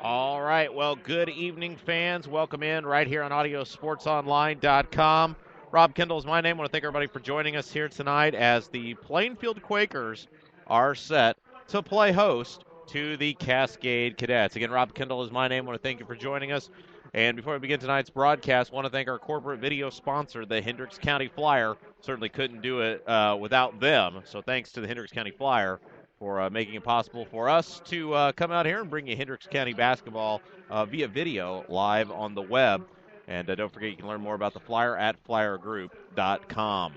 All right. Well, good evening, fans. Welcome in right here on AudioSportsOnline.com. Rob Kendall is my name. I want to thank everybody for joining us here tonight as the Plainfield Quakers are set to play host to the Cascade Cadets. Again, Rob Kendall is my name. I want to thank you for joining us. And before we begin tonight's broadcast, I want to thank our corporate video sponsor, the Hendricks County Flyer. Certainly couldn't do it without them. So thanks to the Hendricks County Flyer for making it possible for us to come out here and bring you Hendricks County basketball via video live on the web. And don't forget, you can learn more about the Flyer at flyergroup.com.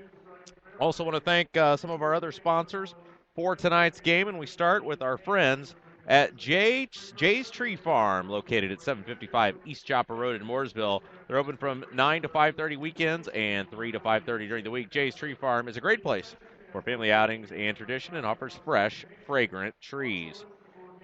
Also want to thank some of our other sponsors for tonight's game, and we start with our friends at Jay's Tree Farm, located at 755 East Chopper Road in Mooresville. They're open from 9 to 5:30 weekends and 3 to 5:30 during the week. Jay's Tree Farm is a great place for family outings and tradition and offers fresh, fragrant trees.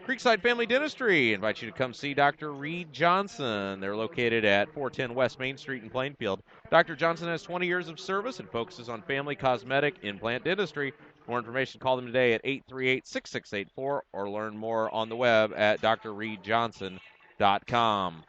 Creekside Family Dentistry invites you to come see Dr. Reed Johnson. They're located at 410 West Main Street in Plainfield. Dr. Johnson has 20 years of service and focuses on family cosmetic implant dentistry. For more information, call them today at 838-6684 or learn more on the web at drreedjohnson.com.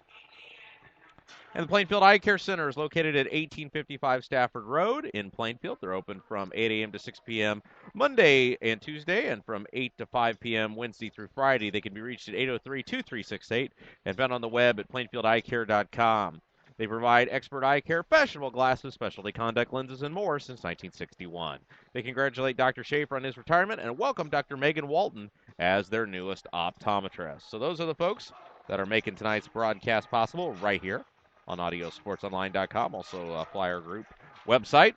And the Plainfield Eye Care Center is located at 1855 Stafford Road in Plainfield. They're open from 8 a.m. to 6 p.m. Monday and Tuesday, and from 8 to 5 p.m. Wednesday through Friday. They can be reached at 803-2368 and found on the web at plainfieldeyecare.com. They provide expert eye care, fashionable glasses, specialty contact lenses, and more since 1961. They congratulate Dr. Schaefer on his retirement and welcome Dr. Megan Walton as their newest optometrist. So those are the folks that are making tonight's broadcast possible right here on AudioSportsOnline.com, also a Flyer Group website.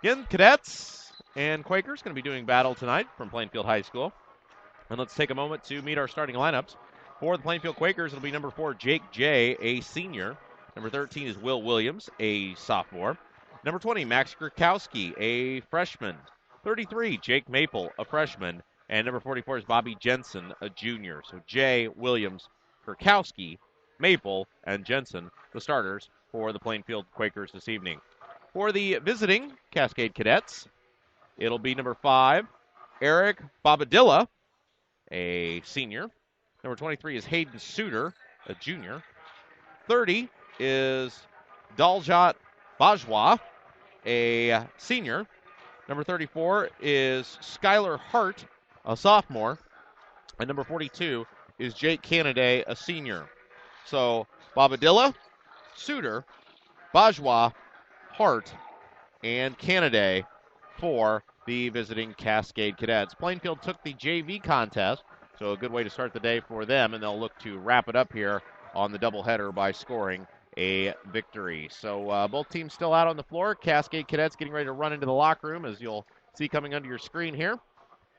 Again, Cadets and Quakers going to be doing battle tonight from Plainfield High School. And let's take a moment to meet our starting lineups. For the Plainfield Quakers, it'll be number 4, Jake J., a senior. Number 13 is Will Williams, a sophomore. Number 20, Max Gurkowski, a freshman. 33, Jake Maple, a freshman. And number 44 is Bobby Jensen, a junior. So J., Williams, Gurkowski, Maple, and Jensen, the starters for the Plainfield Quakers this evening. For the visiting Cascade Cadets, it'll be number 5, Eric Bobadilla, a senior. Number 23 is Hayden Suter, a junior. 30 is Daljot Bajwa, a senior. Number 34 is Skylar Hart, a sophomore. And number 42 is Jake Canaday, a senior. So Bobadilla, Suter, Bajwa, Hart, and Canaday for the visiting Cascade Cadets. Plainfield took the JV contest, so a good way to start the day for them, and they'll look to wrap it up here on the doubleheader by scoring a victory. So both teams still out on the floor. Cascade Cadets getting ready to run into the locker room, as you'll see coming under your screen here.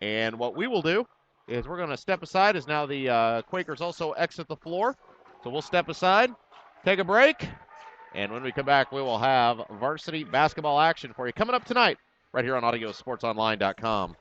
And what we will do is we're going to step aside as now the Quakers also exit the floor. So we'll step aside, take a break, and when we come back, we will have varsity basketball action for you coming up tonight right here on AudioSportsOnline.com.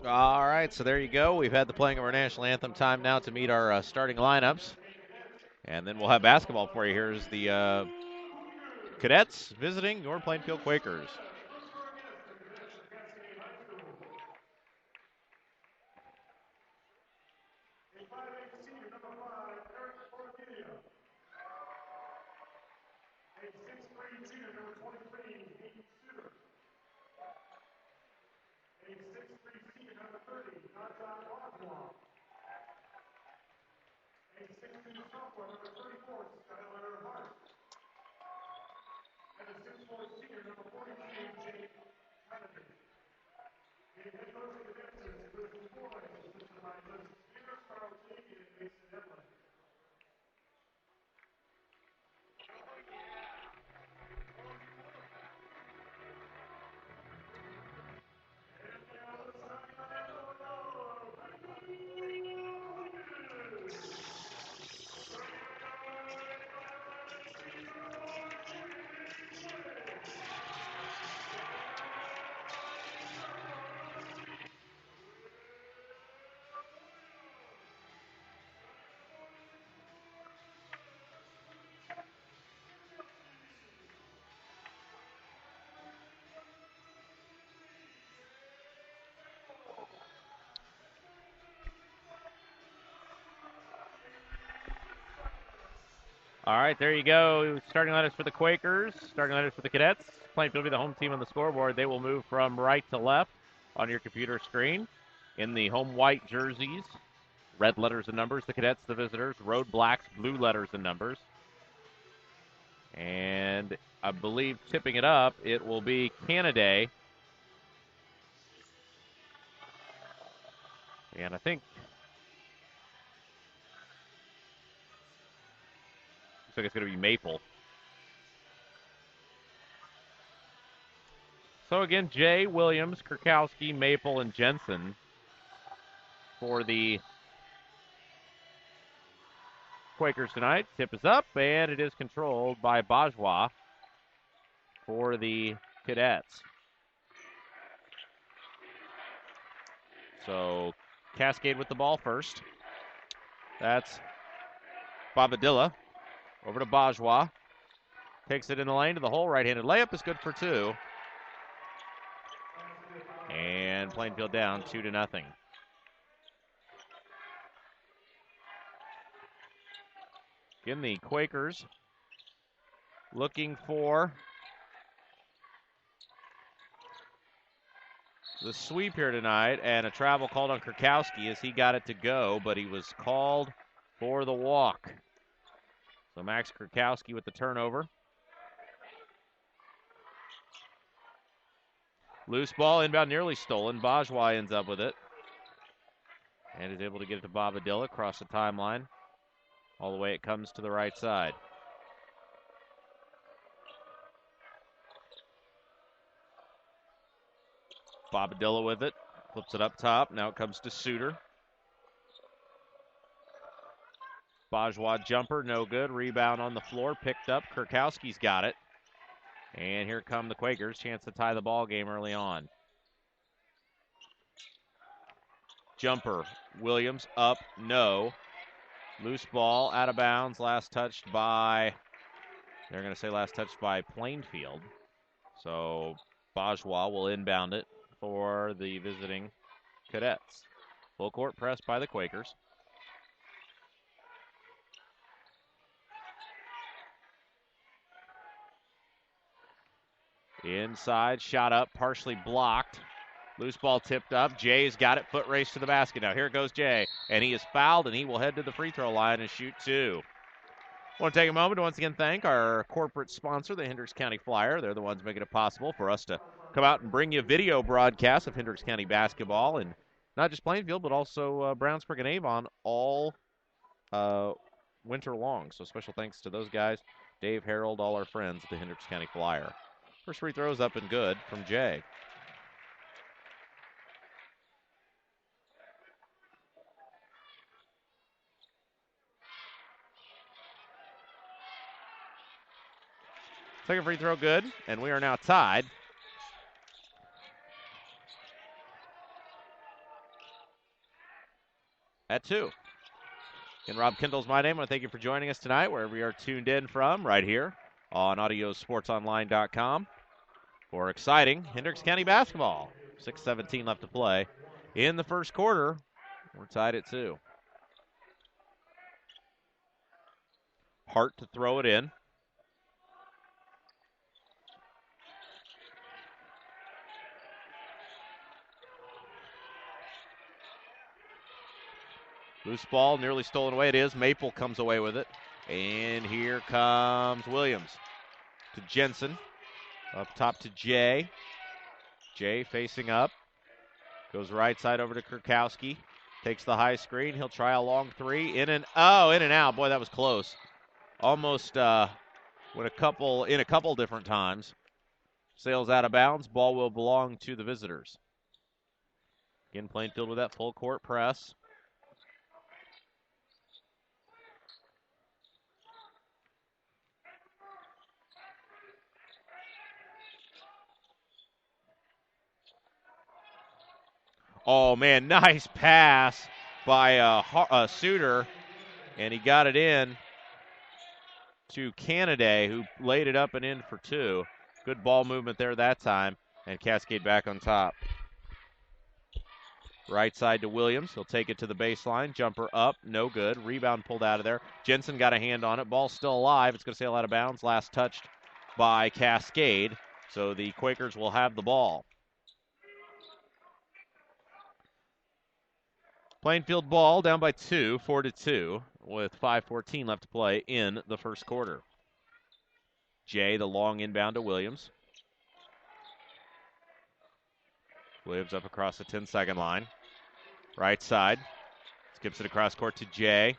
All right, so there you go. We've had the playing of our national anthem. Time now to meet our starting lineups. And then we'll have basketball for you. Here's the Cadets visiting your Plainfield Quakers. All right, there you go. Starting lineups for the Quakers, starting lineups for the Cadets. Plainfield will be the home team on the scoreboard. They will move from right to left on your computer screen. In the home white jerseys, red letters and numbers. The Cadets, the visitors. Road blacks, blue letters and numbers. And I believe tipping it up, it will be Canada. And I think looks like it's going to be Maple. So again, Jay, Williams, Kurkowski, Maple, and Jensen for the Quakers tonight. Tip is up, and it is controlled by Bajwa for the Cadets. So Cascade with the ball first. That's Bobadilla. Over to Bajwa. Takes it in the lane to the hole. Right-handed layup is good for two. And Plainfield down 2-0. Again, the Quakers looking for the sweep here tonight, and a travel called on Kurkowski as he got it to go, but he was called for the walk. So Max Kurkowski with the turnover. Loose ball, inbound, nearly stolen. Bajwa ends up with it. And is able to get it to Bobadilla across the timeline. All the way it comes to the right side. Bobadilla with it. Flips it up top. Now it comes to Suter. Bajwa jumper, no good. Rebound on the floor, picked up. Kurkowski's got it. And here come the Quakers. Chance to tie the ball game early on. Jumper, Williams up, no. Loose ball, out of bounds. Last touched by Plainfield. So Bajwa will inbound it for the visiting Cadets. Full court press by the Quakers. Inside, shot up, partially blocked. Loose ball tipped up. Jay's got it. Foot race to the basket. Now here goes Jay. And he is fouled, and he will head to the free throw line and shoot two. I want to take a moment to once again thank our corporate sponsor, the Hendricks County Flyer. They're the ones making it possible for us to come out and bring you video broadcasts of Hendricks County basketball. And not just Plainfield, but also Brownsburg and Avon all winter long. So special thanks to those guys. Dave, Harold, all our friends at the Hendricks County Flyer. First free throw is up and good from Jay. Second free throw good, and we are now tied. at 2. And Rob Kendall's my name. I want to thank you for joining us tonight, wherever you are tuned in from, right here on audiosportsonline.com for exciting Hendricks County basketball. 6:17 left to play in the first quarter. We're tied at 2. Hart to throw it in. Loose ball, nearly stolen away. It is. Maple comes away with it. And here comes Williams to Jensen. Up top to Jay. Jay facing up. Goes right side over to Kurkowski. Takes the high screen. He'll try a long 3. In and out. Boy, that was close. Almost went in a couple different times. Sails out of bounds. Ball will belong to the visitors. Again, Plainfield with that full court press. Oh, man, nice pass by Suter, and he got it in to Canaday, who laid it up and in for 2. Good ball movement there that time, and Cascade back on top. Right side to Williams. He'll take it to the baseline. Jumper up, no good. Rebound pulled out of there. Jensen got a hand on it. Ball still alive. It's going to sail out of bounds. Last touched by Cascade, so the Quakers will have the ball. Plainfield ball down by 2, 4-2, with 5:14 left to play in the first quarter. Jay, the long inbound to Williams. Williams up across the 10-second line. Right side. Skips it across court to Jay.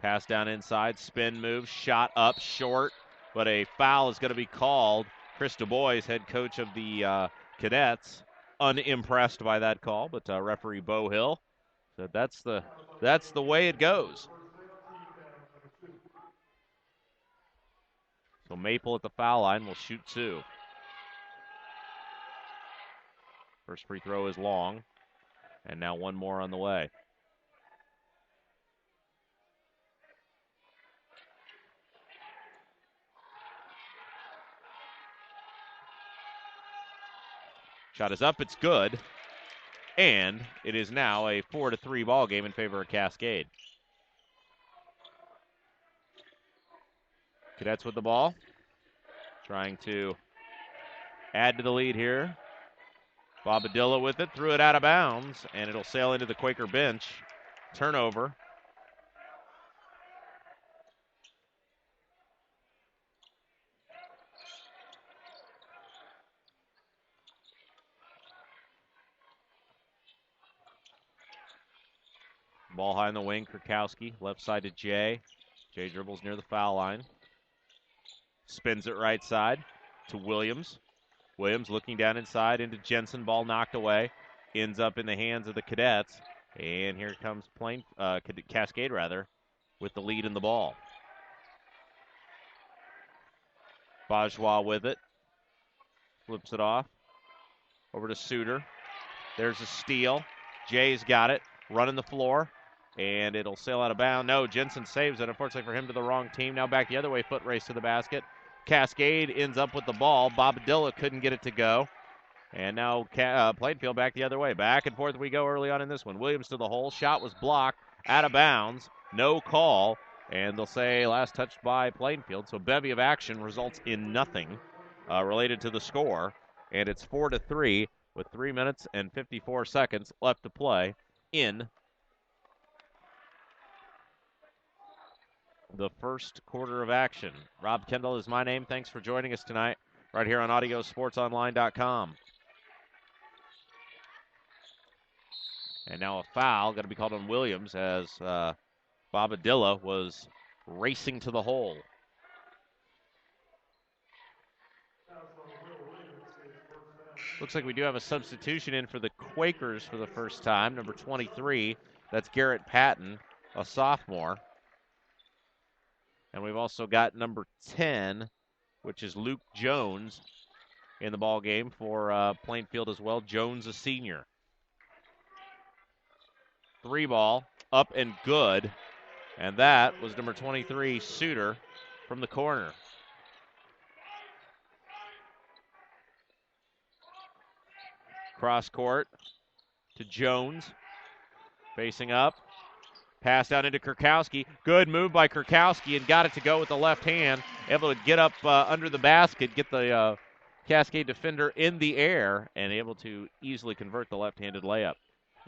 Pass down inside. Spin move. Shot up short. But a foul is going to be called. Chris DuBois, head coach of the Cadets, unimpressed by that call, but referee Bo Hill said that's the way it goes. So Maple at the foul line will shoot 2. First free throw is long, and now one more on the way. Shot is up, it's good, and it is now a 4-3 ball game in favor of Cascade. Cadets with the ball, trying to add to the lead here. Bobadilla with it, threw it out of bounds, and it'll sail into the Quaker bench. Turnover. Ball high in the wing, Kurkowski, left side to Jay. Jay dribbles near the foul line. Spins it right side to Williams. Williams looking down inside into Jensen. Ball knocked away. Ends up in the hands of the Cadets. And here comes Cascade, with the lead in the ball. Bajwa with it. Flips it off. Over to Suter. There's a steal. Jay's got it. Running the floor. And it'll sail out of bounds. No, Jensen saves it. Unfortunately for him, to the wrong team. Now back the other way. Foot race to the basket. Cascade ends up with the ball. Bobadilla couldn't get it to go. And now Plainfield back the other way. Back and forth we go early on in this one. Williams to the hole. Shot was blocked. Out of bounds. No call. And they'll say last touched by Plainfield. So bevy of action results in nothing related to the score. And it's 4-3 with 3 minutes and 54 seconds left to play in the first quarter of action. Rob Kendall is my name. Thanks for joining us tonight right here on audiosportsonline.com. And now a foul going to be called on Williams as Bobadilla was racing to the hole. Looks like we do have a substitution in for the Quakers for the first time. Number 23, that's Garrett Patton, a sophomore. And we've also got number 10, which is Luke Jones, in the ball game for Plainfield as well. Jones, a senior. Three ball, up and good. And that was number 23, Suter, from the corner. Cross court to Jones. Facing up. Pass out into Kurkowski. Good move by Kurkowski and got it to go with the left hand. Able to get up under the basket, get the Cascade defender in the air, and able to easily convert the left-handed layup.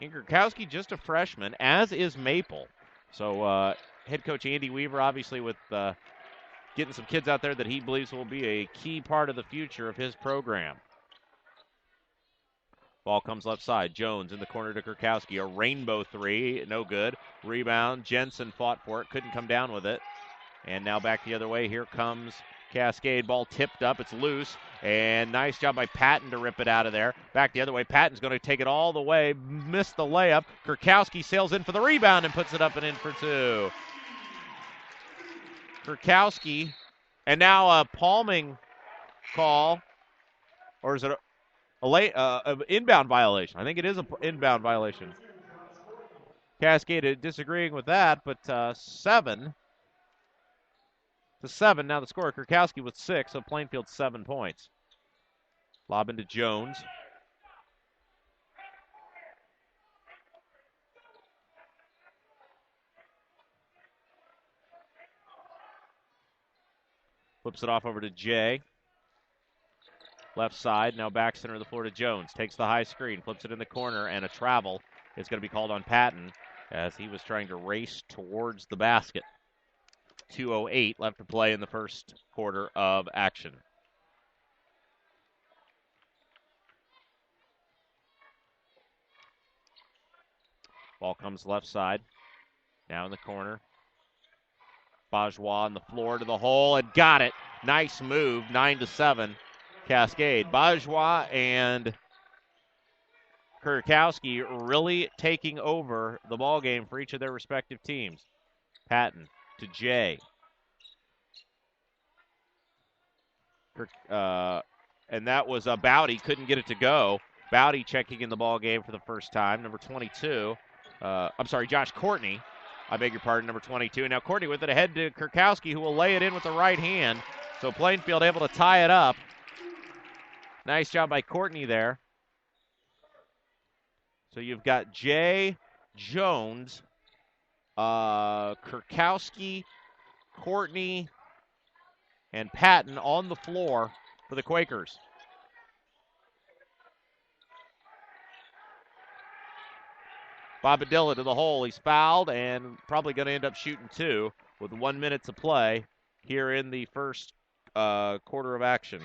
And Kurkowski just a freshman, as is Maple. So head coach Andy Weaver, obviously with getting some kids out there that he believes will be a key part of the future of his program. Ball comes left side. Jones in the corner to Kurkowski. A rainbow three, no good. Rebound. Jensen fought for it, couldn't come down with it. And now back the other way. Here comes Cascade. Ball tipped up. It's loose. And nice job by Patton to rip it out of there. Back the other way. Patton's going to take it all the way. Missed the layup. Kurkowski sails in for the rebound and puts it up and in for two. Kurkowski. And now a palming call. Or is it an inbound violation? I think it is an inbound violation. Cascade disagreeing with that, but 7-7. Now the score. Kurkowski with 6, so Plainfield 7 points. Lob into Jones. Flips it off over to Jay. Left side, now back center of the floor to Jones. Takes the high screen, flips it in the corner, and a travel is going to be called on Patton as he was trying to race towards the basket. 2:08 left to play in the first quarter of action. Ball comes left side, now in the corner. Bajwa on the floor to the hole and got it. Nice move, 9-7. Cascade. Bajwa and Kurkowski really taking over the ball game for each of their respective teams. Patton to Jay. And that was Bowdy. Couldn't get it to go. Bowdy checking in the ball game for the first time. Number 22. Josh Courtney. I beg your pardon, number 22. And now Courtney with it ahead to Kurkowski, who will lay it in with the right hand. So Plainfield able to tie it up. Nice job by Courtney there. So you've got Jay, Jones, Kurkowski, Courtney, and Patton on the floor for the Quakers. Bobadilla to the hole. He's fouled and probably going to end up shooting two with 1 minute to play here in the first quarter of action.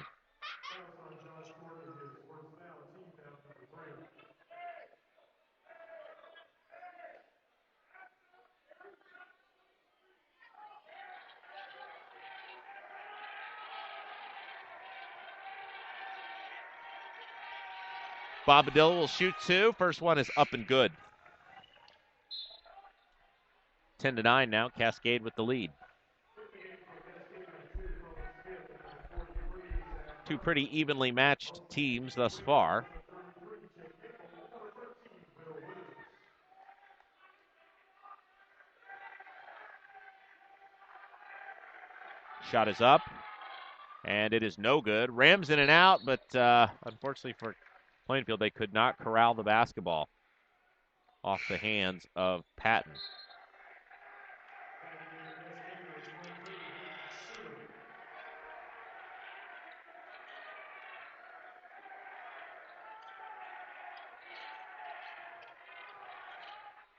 Bobadilla will shoot two. First one is up and good. 10-9 now. Cascade with the lead. Two pretty evenly matched teams thus far. Shot is up, and it is no good. Rams in and out, but unfortunately for Plainfield, they could not corral the basketball off the hands of Patton.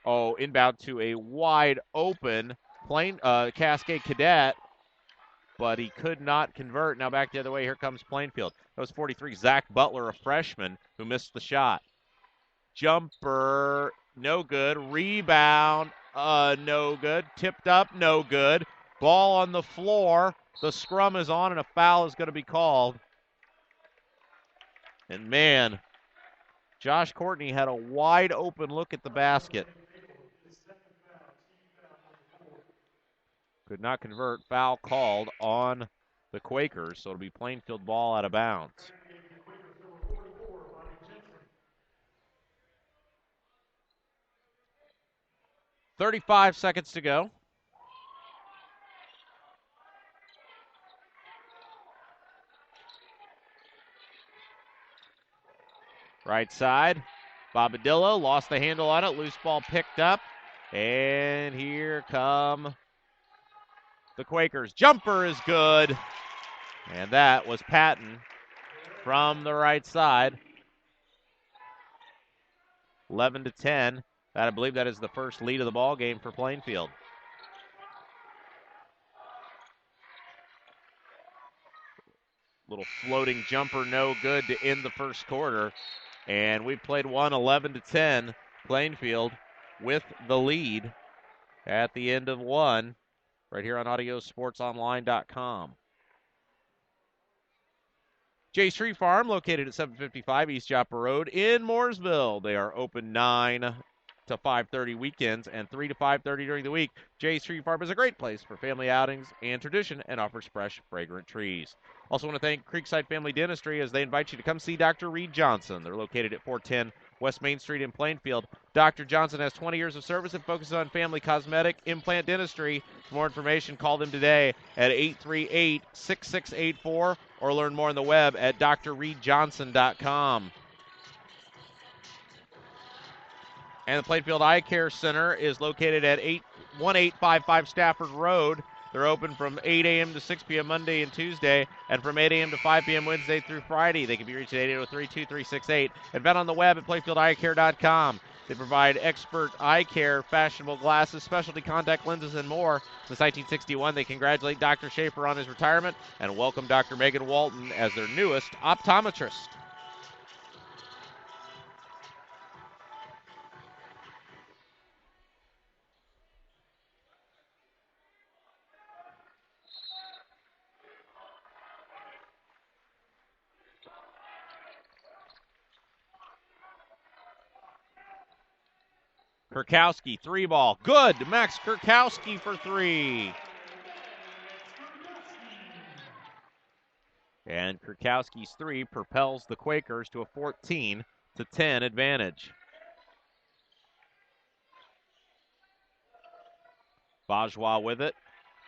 Oh, inbound to a wide open Cascade Cadet, but he could not convert. Now back the other way. Here comes Plainfield. That was 43, Zach Butler, a freshman, who missed the shot. Jumper, no good. Rebound, no good. Tipped up, no good. Ball on the floor. The scrum is on, and a foul is going to be called. And, man, Josh Courtney had a wide open look at the basket. Could not convert. Foul called on the Quakers, so it'll be Plainfield ball out of bounds. 35 seconds to go. Right side, Bobadillo lost the handle on it. Loose ball picked up. And here come the Quakers. Jumper is good. And that was Patton from the right side. 11-10. I believe that is the first lead of the ball game for Plainfield. Little floating jumper, no good to end the first quarter. And we played one 11-10. Plainfield with the lead at the end of one right here on AudioSportsOnline.com. Jay's Tree Farm, located at 755 East Joppa Road in Mooresville. They are open 9 to 5:30 weekends and 3 to 5:30 during the week. Jay's Tree Farm is a great place for family outings and tradition and offers fresh, fragrant trees. Also want to thank Creekside Family Dentistry as they invite you to come see Dr. Reed Johnson. They're located at 410 West Main Street in Plainfield. Dr. Johnson has 20 years of service and focuses on family cosmetic implant dentistry. For more information, call them today at 838-6684 or learn more on the web at drreedjohnson.com. And the Plainfield Eye Care Center is located at 1855 Stafford Road. They're open from 8 a.m. to 6 p.m. Monday and Tuesday, and from 8 a.m. to 5 p.m. Wednesday through Friday. They can be reached at 803-2368 and found on the web at PlayfieldEyeCare.com. They provide expert eye care, fashionable glasses, specialty contact lenses, and more. Since 1961, they congratulate Dr. Schaefer on his retirement and welcome Dr. Megan Walton as their newest optometrist. Kurkowski, three ball. Good. Max Kurkowski for three. And Kurkowski's three propels the Quakers to a 14-10 advantage. Bajwa with it.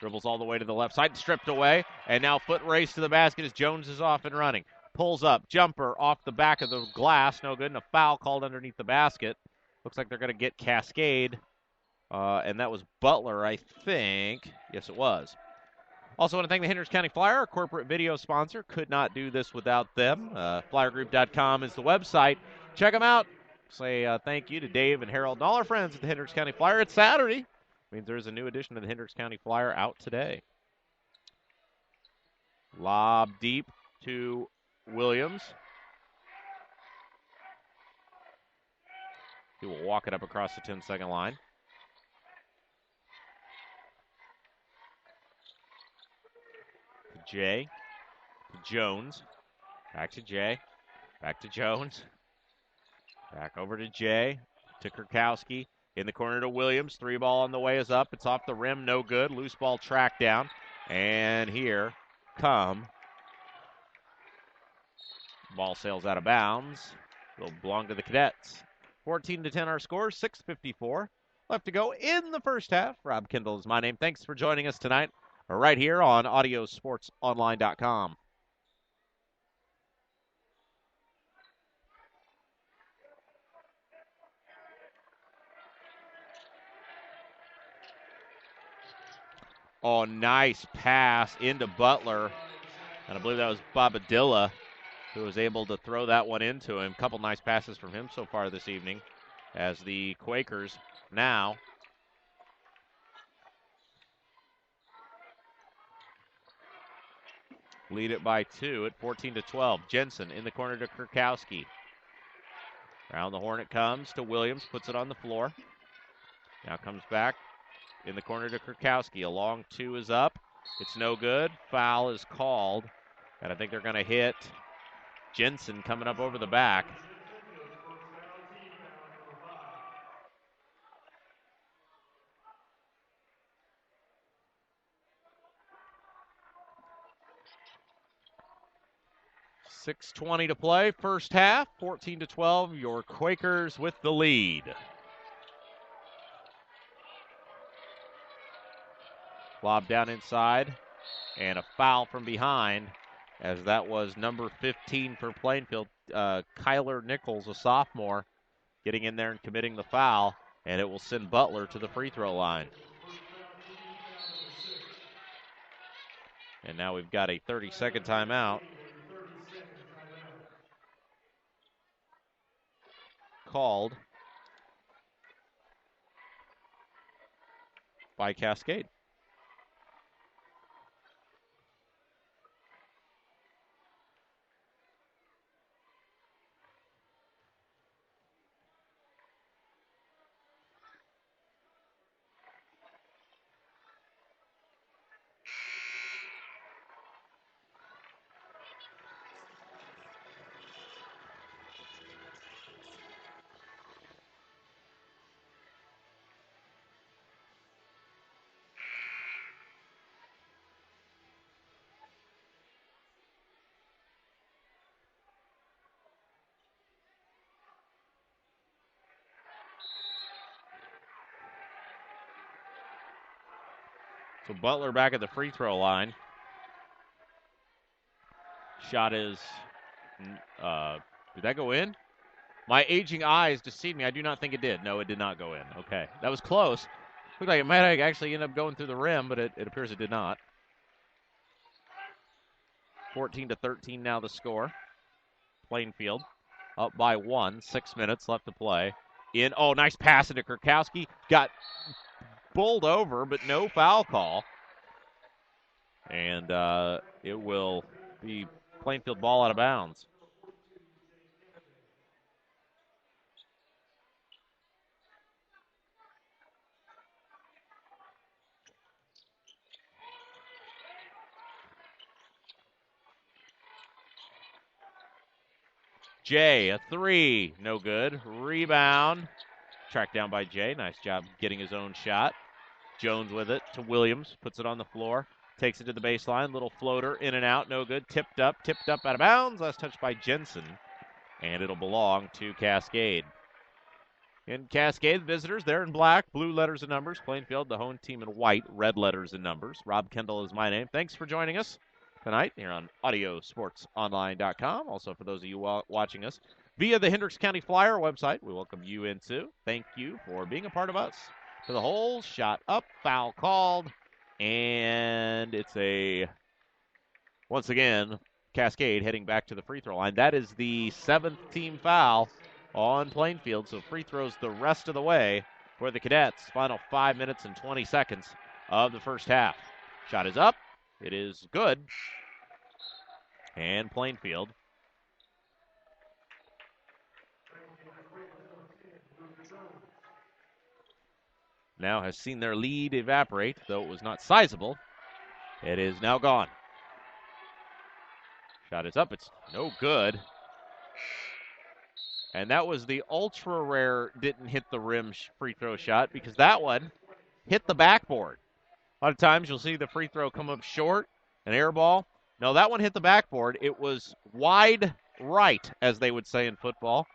Dribbles all the way to the left side, stripped away. And now foot race to the basket as Jones is off and running. Pulls up, jumper off the back of the glass. No good, and a foul called underneath the basket. Looks like they're going to get Cascade, and that was Butler, I think. Yes, it was. Also want to thank the Hendricks County Flyer, our corporate video sponsor. Could not do this without them. Flyergroup.com is the website. Check them out. Say thank you to Dave and Harold and all our friends at the Hendricks County Flyer. It's Saturday. Means there's a new edition of the Hendricks County Flyer out today. Lob deep to Williams. He will walk it up across the 10-second line. To Jay. To Jones. Back to Jay. Back to Jones. Back over to Jay. To Kurkowski. In the corner to Williams. Three ball on the way is up. It's off the rim. No good. Loose ball tracked down. And here come. Ball sails out of bounds. It'll belong to the Cadets. 14-10 our score, 6:54 left to go in the first half. Rob Kendall is my name. Thanks for joining us tonight right here on AudioSportsOnline.com. Oh, nice pass into Butler. And I believe that was Bobadilla who was able to throw that one into him. A couple nice passes from him so far this evening as the Quakers now lead it by 2 at 14-12. Jensen in the corner to Kurkowski. Around the horn it comes to Williams, puts it on the floor. Now comes back in the corner to Kurkowski. A long two is up. It's no good. Foul is called. And I think they're going to hit Jensen coming up over the back. .6:20 to play, first half, 14-12, your Quakers with the lead. Lob down inside, and a foul from behind, as that was number 15 for Plainfield, Kyler Nichols, a sophomore, getting in there and committing the foul, and it will send Butler to the free throw line. And now we've got a 30-second timeout called by Cascade. So Butler back at the free throw line. Shot is, did that go in? My aging eyes deceived me. I do not think it did. No, it did not go in. Okay, that was close. Looked like it might actually end up going through the rim, but it appears it did not. 14-13 now the score. Plainfield up by 1. 6 minutes left to play. Nice pass into Kurkowski. Got bowled over, but no foul call. And it will be Plainfield ball out of bounds. Jay, a 3, no good. Rebound, tracked down by Jay. Nice job getting his own shot. Jones with it to Williams, puts it on the floor, takes it to the baseline. Little floater, in and out, no good. Tipped up out of bounds. Last touch by Jensen, and it'll belong to Cascade. In Cascade, visitors, they're in black, blue letters and numbers. Plainfield, the home team in white, red letters and numbers. Rob Kendall is my name. Thanks for joining us tonight here on AudioSportsOnline.com. Also, for those of you watching us via the Hendricks County Flyer website, we welcome you in too. Thank you for being a part of us. To the hole, shot up, foul called, and it's once again, Cascade heading back to the free throw line. That is the 7th team foul on Plainfield, so free throws the rest of the way for the Cadets. Final 5 minutes and 20 seconds of the first half. Shot is up. It is good. And Plainfield now has seen their lead evaporate, though it was not sizable. It is now gone. Shot is up. It's no good. And that was the ultra rare didn't hit the rim free throw shot, because that one hit the backboard. A lot of times you'll see the free throw come up short, an air ball. No, that one hit the backboard. It was wide right, as they would say in football.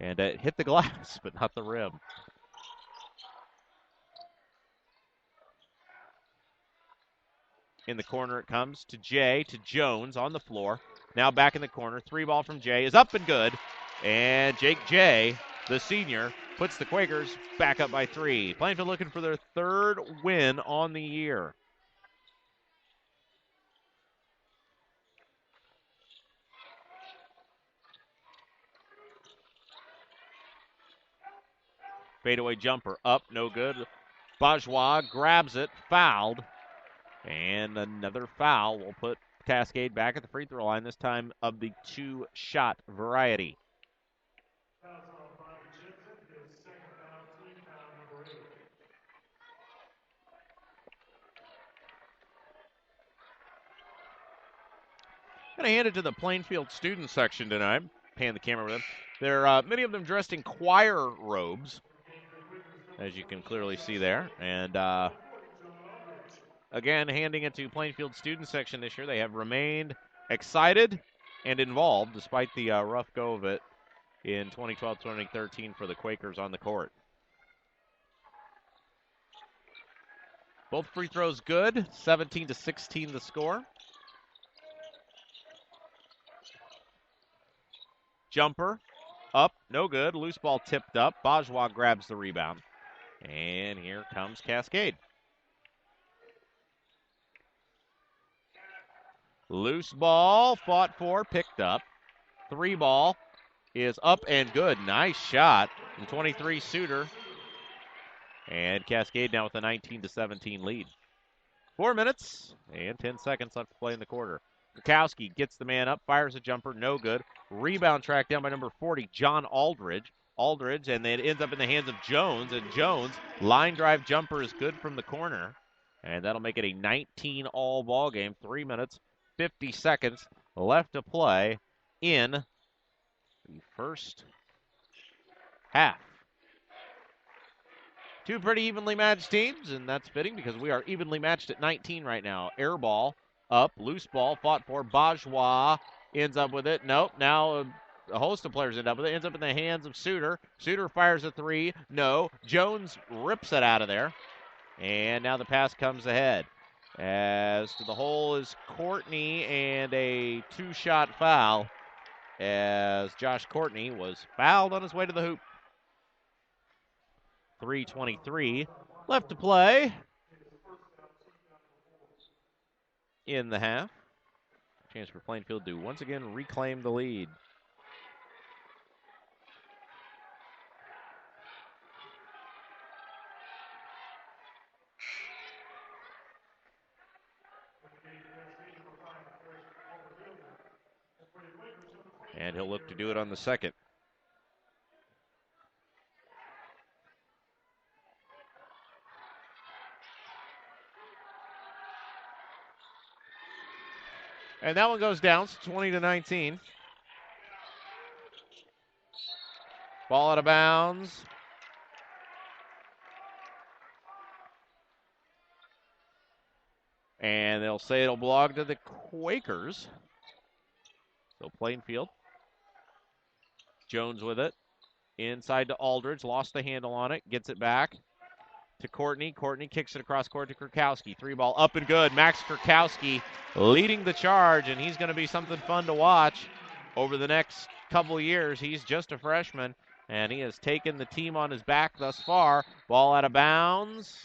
And it hit the glass, but not the rim. In the corner it comes to Jay, to Jones on the floor. Now back in the corner. 3 ball from Jay is up and good. And Jake Jay, the senior, puts the Quakers back up by 3. Plainfield looking for their 3rd win on the year. Fadeaway jumper up, no good. Bourgeois grabs it, fouled. And another foul will put Cascade back at the free throw line, this time of the 2-shot variety. Going to hand it to the Plainfield student section tonight. Pan the camera with them. They're many of them dressed in choir robes, as you can clearly see there. And again, handing it to Plainfield student section this year. They have remained excited and involved despite the rough go of it in 2012-2013 for the Quakers on the court. Both free throws good. 17-16 the score. Jumper up, no good. Loose ball tipped up. Bajwa grabs the rebound. And here comes Cascade. Loose ball, fought for, picked up. 3 ball is up and good. Nice shot from 23 Suter. And Cascade now with a 19-17 lead. 4 minutes and 10 seconds left to play in the quarter. Krakowski gets the man up, fires a jumper, no good. Rebound tracked down by number 40, John Aldridge. And then it ends up in the hands of Jones. And Jones, line drive jumper is good from the corner. And that'll make it a 19-all ball game. 3 minutes, 50 seconds left to play in the first half. Two pretty evenly matched teams, and that's fitting because we are evenly matched at 19 right now. Air ball up, loose ball, fought for. Bajwa ends up with it. Nope, now a host of players end up with it. Ends up in the hands of Suter. Suter fires a 3. No. Jones rips it out of there. And now the pass comes ahead. As to the hole is Courtney, and a 2-shot foul as Josh Courtney was fouled on his way to the hoop. 3:23 left to play in the half. Chance for Plainfield to once again reclaim the lead. And he'll look to do it on the second. And that one goes down, 20-19. Ball out of bounds. And they'll say it'll belong to the Quakers. So Plainfield. Jones with it. Inside to Aldridge. Lost the handle on it. Gets it back to Courtney. Courtney kicks it across court to Krakowski. 3 ball up and good. Max Krakowski leading the charge, and he's going to be something fun to watch over the next couple years. He's just a freshman, and he has taken the team on his back thus far. Ball out of bounds.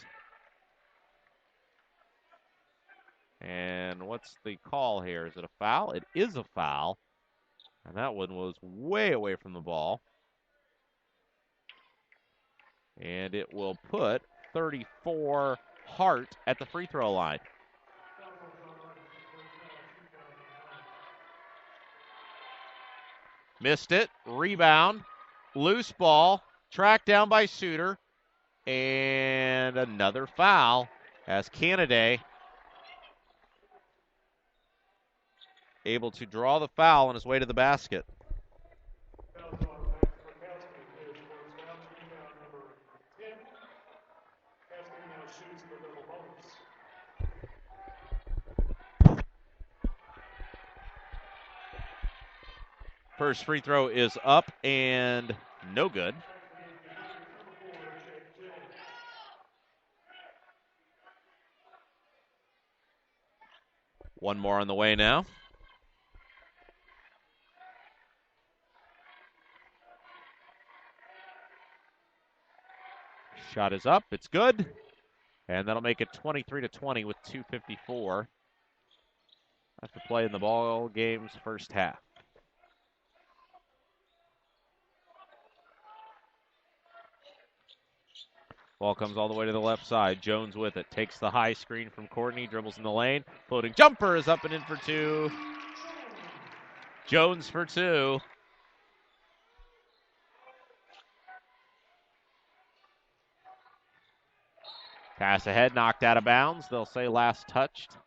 And what's the call here? Is it a foul? It is a foul. And that one was way away from the ball. And it will put 34 Hart at the free throw line. Missed it. Rebound. Loose ball. Tracked down by Suter. And another foul as Canada able to draw the foul on his way to the basket. First free throw is up and no good. One more on the way now. Shot is up. It's good. And that'll make it 23-20 with 2:54 left to play in the ball game's first half. Ball comes all the way to the left side. Jones with it. Takes the high screen from Courtney. Dribbles in the lane. Floating jumper is up and in for 2. Jones for 2. Pass ahead, knocked out of bounds. They'll say last touched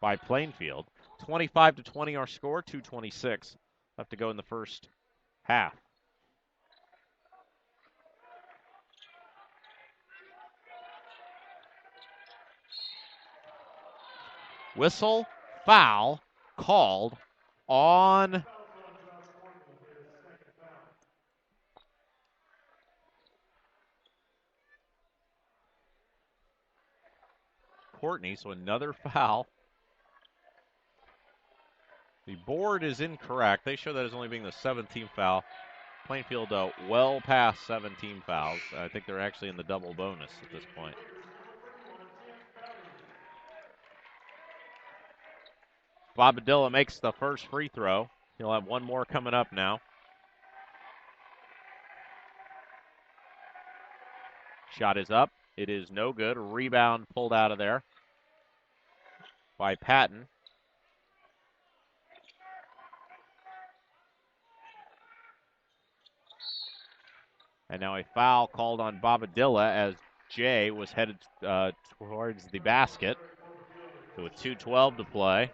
by Plainfield. 25-20 our score, 2:26 left to go in the first half. Whistle, foul, called on Courtney, so another foul. The board is incorrect. They show that as only being the 17th foul. Plainfield well past 17 fouls. I think they're actually in the double bonus at this point. Bobadilla makes the first free throw. He'll have one more coming up now. Shot is up. It is no good. Rebound pulled out of there by Patton. And now a foul called on Bobadilla as Jay was headed towards the basket. So with 2:12 to play.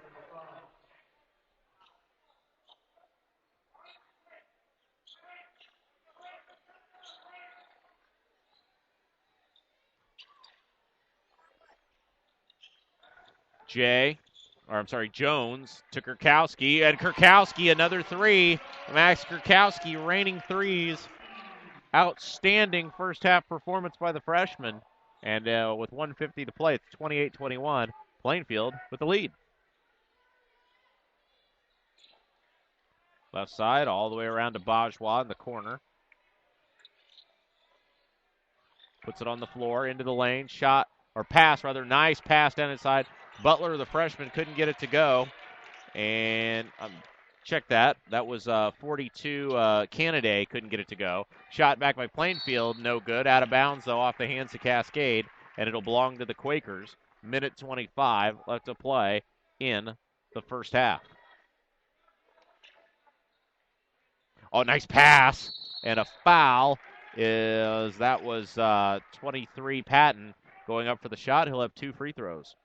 Jones to Kurkowski, and Kurkowski another three. Max Kurkowski raining threes. Outstanding first half performance by the freshman. And with 1:50 to play, it's 28-21. Plainfield with the lead. Left side all the way around to Bajwa in the corner. Puts it on the floor, into the lane. Shot, or pass rather, nice pass down inside. Butler, the freshman, couldn't get it to go. And check that. That was 42. Canaday couldn't get it to go. Shot back by Plainfield, no good. Out of bounds, though, off the hands of Cascade. And it'll belong to the Quakers. Minute 25 left to play in the first half. Oh, nice pass. And a foul that was 23 Patton going up for the shot. He'll have two free throws.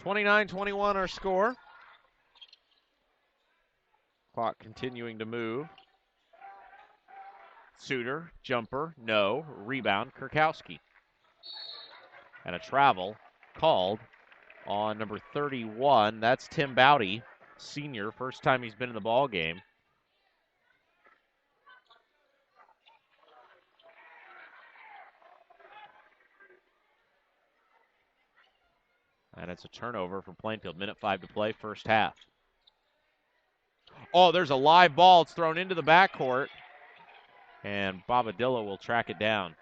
(29-21) our score. Clock continuing to move. Suter, jumper, no. Rebound, Kurkowski. And a travel called on number 31. That's Tim Bowdy, senior. First time he's been in the ball game. And it's a turnover for Plainfield. Minute 5 to play, first half. Oh, there's a live ball. It's thrown into the backcourt. And Bobadilla will track it down.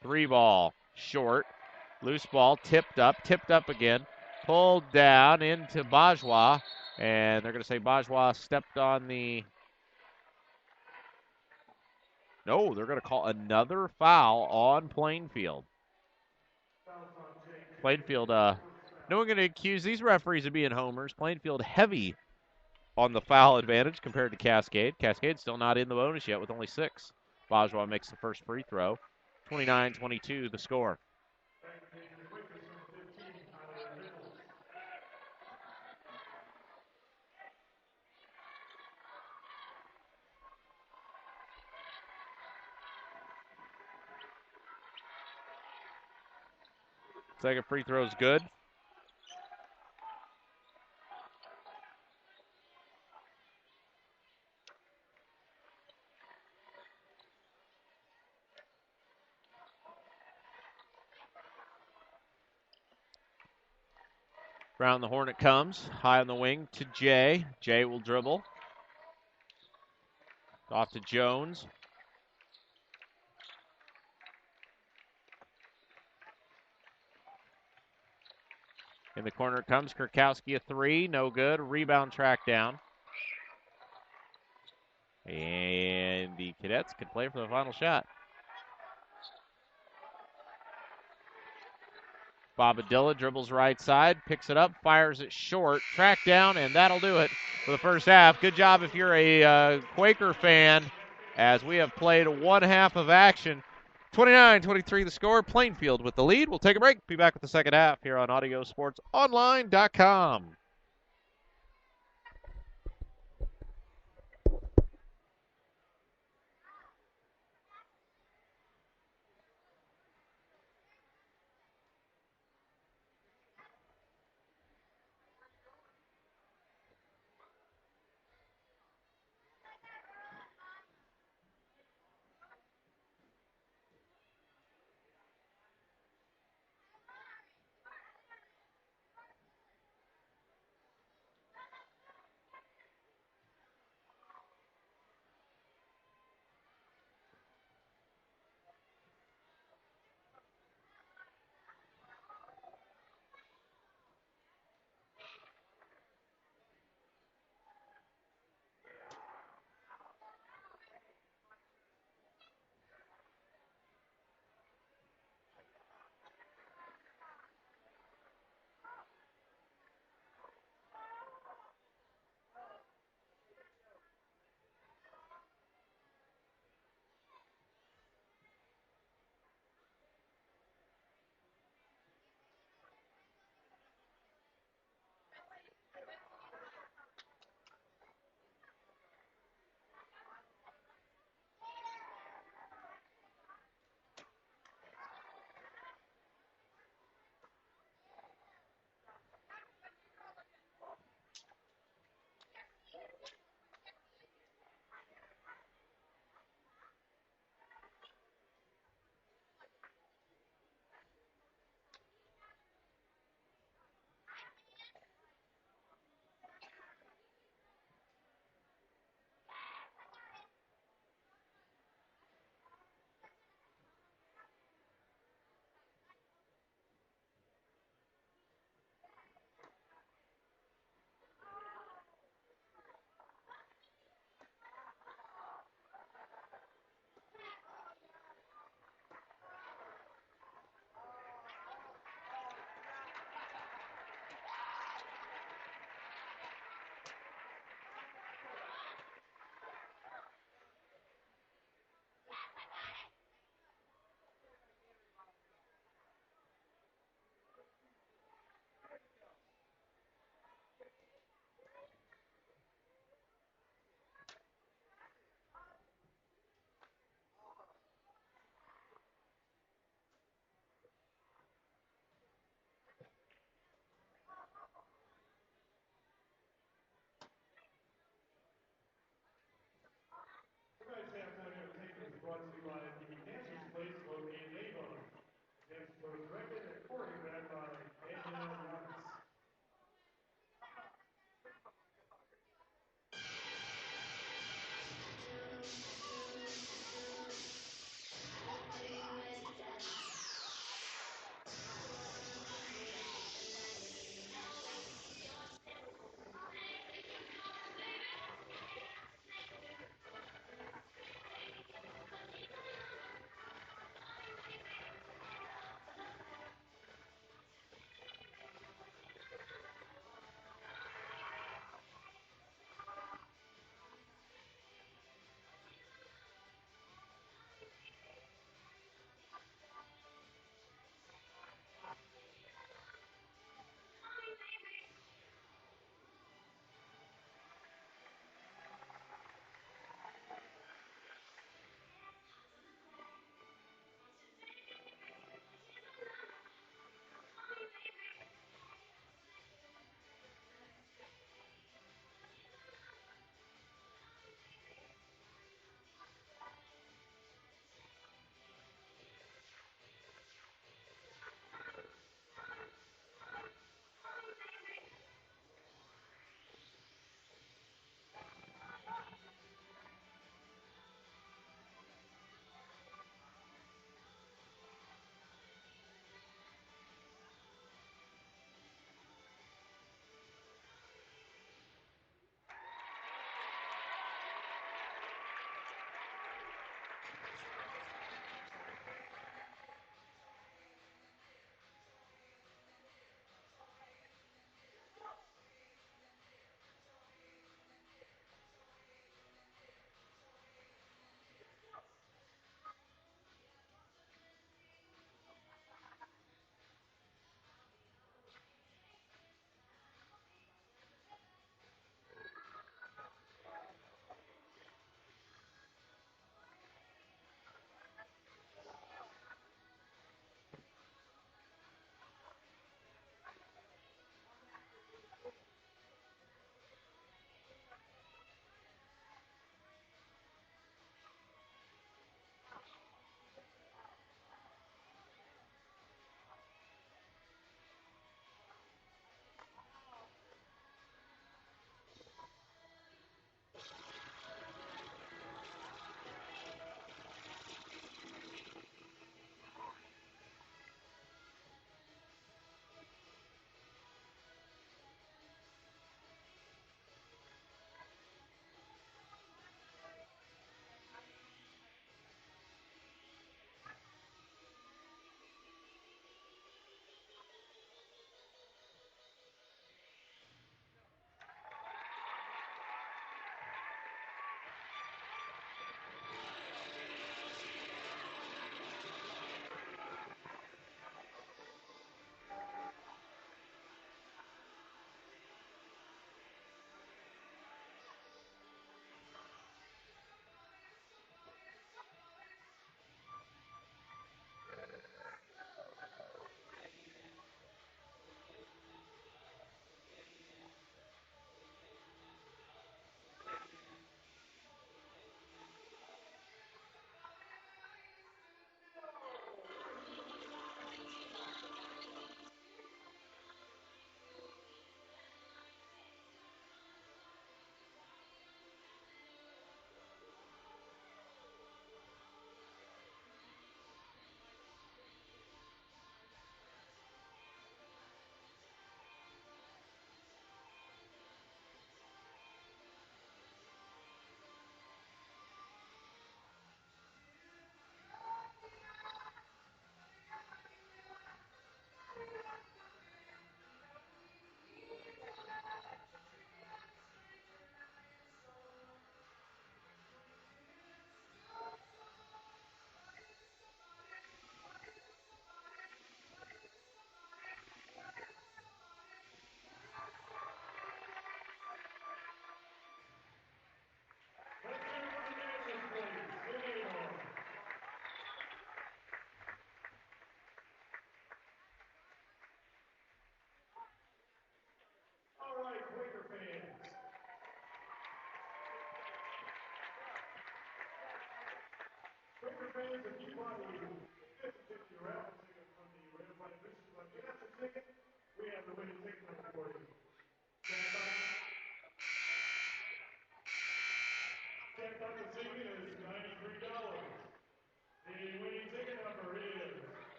Three ball, short. Loose ball, tipped up again. Pulled down into Bajwa. And they're going to say Bajwa stepped on the... No, they're going to call another foul on Plainfield. Plainfield, no one going to accuse these referees of being homers. Plainfield heavy on the foul advantage compared to Cascade. Cascade still not in the bonus yet with only 6. Bajwa makes the first free throw. 29-22 the score. Second free throw is good. Around the horn it comes. High on the wing to Jay. Jay will dribble. Off to Jones. In the corner it comes. Kurkowski a 3. No good. Rebound track down. And the Cadets can play for the final shot. Bobadilla dribbles right side, picks it up, fires it short, track down, and that'll do it for the first half. Good job if you're a Quaker fan, as we have played one half of action. 29-23 the score. Plainfield with the lead. We'll take a break. Be back with the second half here on AudioSportsOnline.com.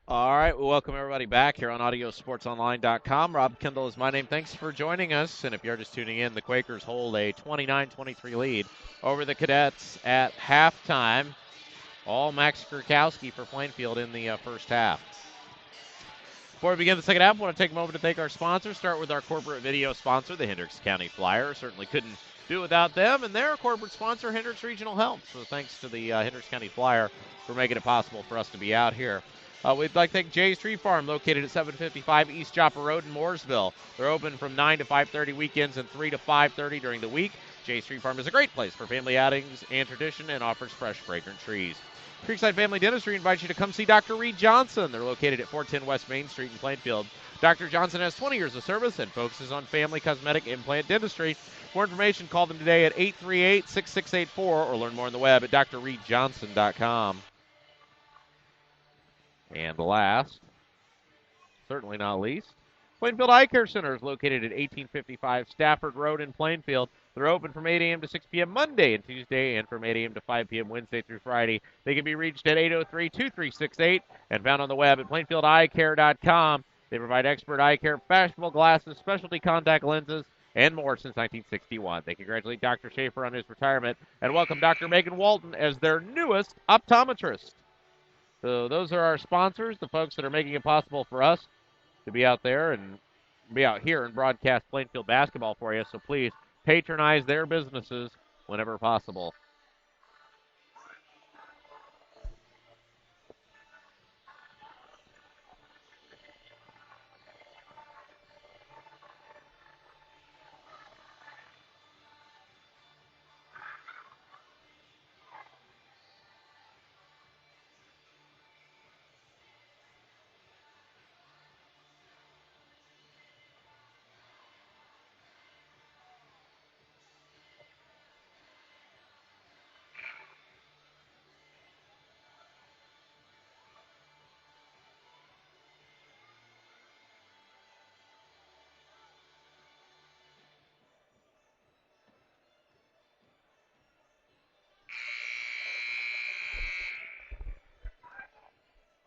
All right, we welcome everybody back here on AudioSportsOnline.com. Rob Kendall is my name. Thanks for joining us. And if you're just tuning in, the Quakers hold a 29-23 lead over the Cadets at halftime. All Max Kurkowski for Plainfield in the first half. Before we begin the second half, I want to take a moment to thank our sponsors. Start with our corporate video sponsor, the Hendricks County Flyer. Certainly couldn't do without them. And their corporate sponsor, Hendricks Regional Health. So thanks to the Hendricks County Flyer for making it possible for us to be out here. We'd like to thank Jay's Tree Farm, located at 755 East Joppa Road in Mooresville. They're open from 9 to 5:30 weekends and 3 to 5:30 during the week. Jay's Tree Farm is a great place for family outings and tradition and offers fresh, fragrant trees. Creekside Family Dentistry invites you to come see Dr. Reed Johnson. They're located at 410 West Main Street in Plainfield. Dr. Johnson has 20 years of service and focuses on family cosmetic implant dentistry. For more information, call them today at 838-6684 or learn more on the web at drreedjohnson.com. And last, certainly not least, Plainfield Eye Care Center is located at 1855 Stafford Road in Plainfield. They're open from 8 a.m. to 6 p.m. Monday and Tuesday, and from 8 a.m. to 5 p.m. Wednesday through Friday. They can be reached at 803-2368 and found on the web at plainfieldeyecare.com. They provide expert eye care, fashionable glasses, specialty contact lenses, and more since 1961. They congratulate Dr. Schaefer on his retirement and welcome Dr. Megan Walton as their newest optometrist. So those are our sponsors, the folks that are making it possible for us to be out there and be out here and broadcast Plainfield basketball for you. So please patronize their businesses whenever possible.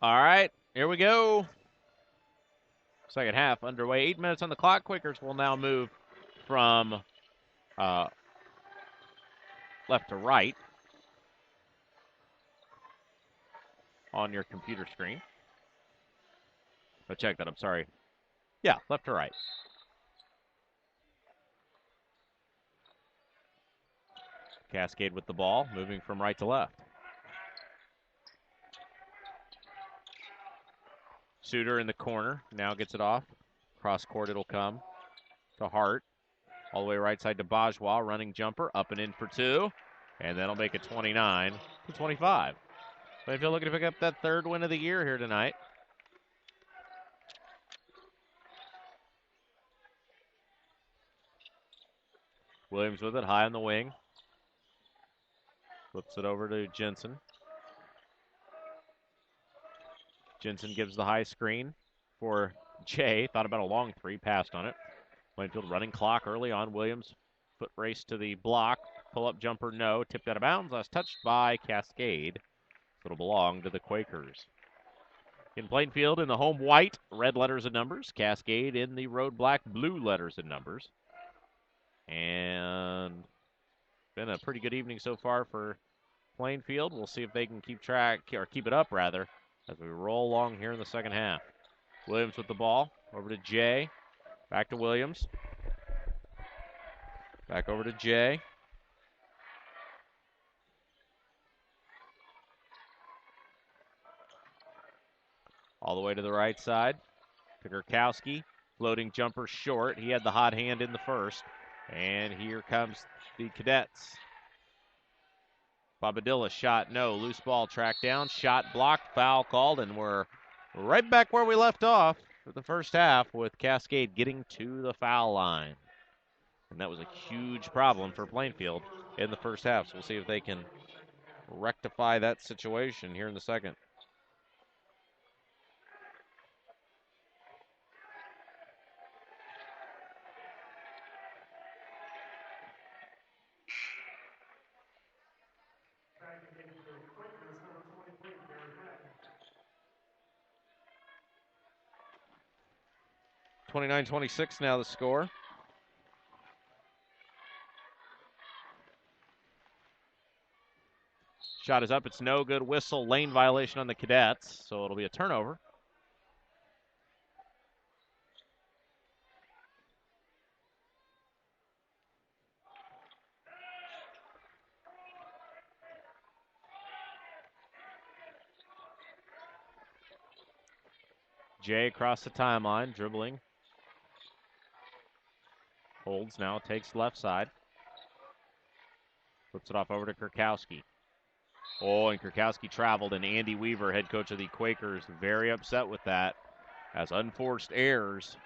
All right, here we go. Second half underway. 8 minutes on the clock. Quakers will now move from left to right on your computer screen. Oh, check that. I'm sorry. Yeah, left to right. Cascade with the ball, moving from right to left. Suter in the corner, now gets it off. Cross court it'll come to Hart. All the way right side to Bajwa, running jumper, up and in for two. And that'll make it 29-25. Plainfield looking to pick up that third win of the year here tonight. Williams with it, high on the wing. Flips it over to Jensen. Jensen gives the high screen for Jay. Thought about a long three, passed on it. Plainfield running clock early on. Williams foot race to the block. Pull-up jumper, no. Tipped out of bounds. Last touched by Cascade. It'll belong to the Quakers. In Plainfield, in the home white, red letters and numbers. Cascade in the road black, blue letters and numbers. And been a pretty good evening so far for Plainfield. We'll see if they can keep track, or keep it up rather, as we roll along here in the second half. Williams with the ball, over to Jay, back to Williams, back over to Jay. All the way to the right side to Kurkowski. Floating jumper short. He had the hot hand in the first. And here comes the Cadets. Bobadilla shot, no. Loose ball tracked down. Shot blocked. Foul called. And we're right back where we left off for the first half with Cascade getting to the foul line. And that was a huge problem for Plainfield in the first half. So we'll see if they can rectify that situation here in the second. (29-26) now the score. Shot is up. It's no good. Whistle. Lane violation on the Cadets. So it'll be a turnover. Jay across the timeline, dribbling. Holds now, takes left side. Flips it off over to Kurkowski. Oh, and Kurkowski traveled, and Andy Weaver, head coach of the Quakers, very upset with that, as unforced errors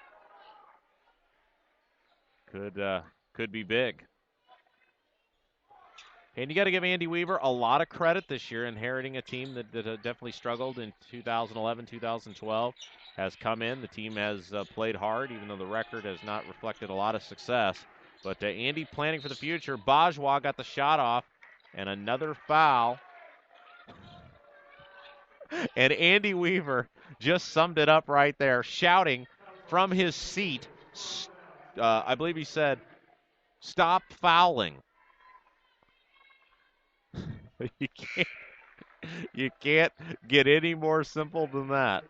could be big. And you got to give Andy Weaver a lot of credit this year, inheriting a team that definitely struggled in 2011, 2012. Has come in. The team has played hard, even though the record has not reflected a lot of success. But Andy planning for the future. Bajwa got the shot off, and another foul. And Andy Weaver just summed it up right there, shouting from his seat, I believe he said, "Stop fouling." You can't get any more simple than that.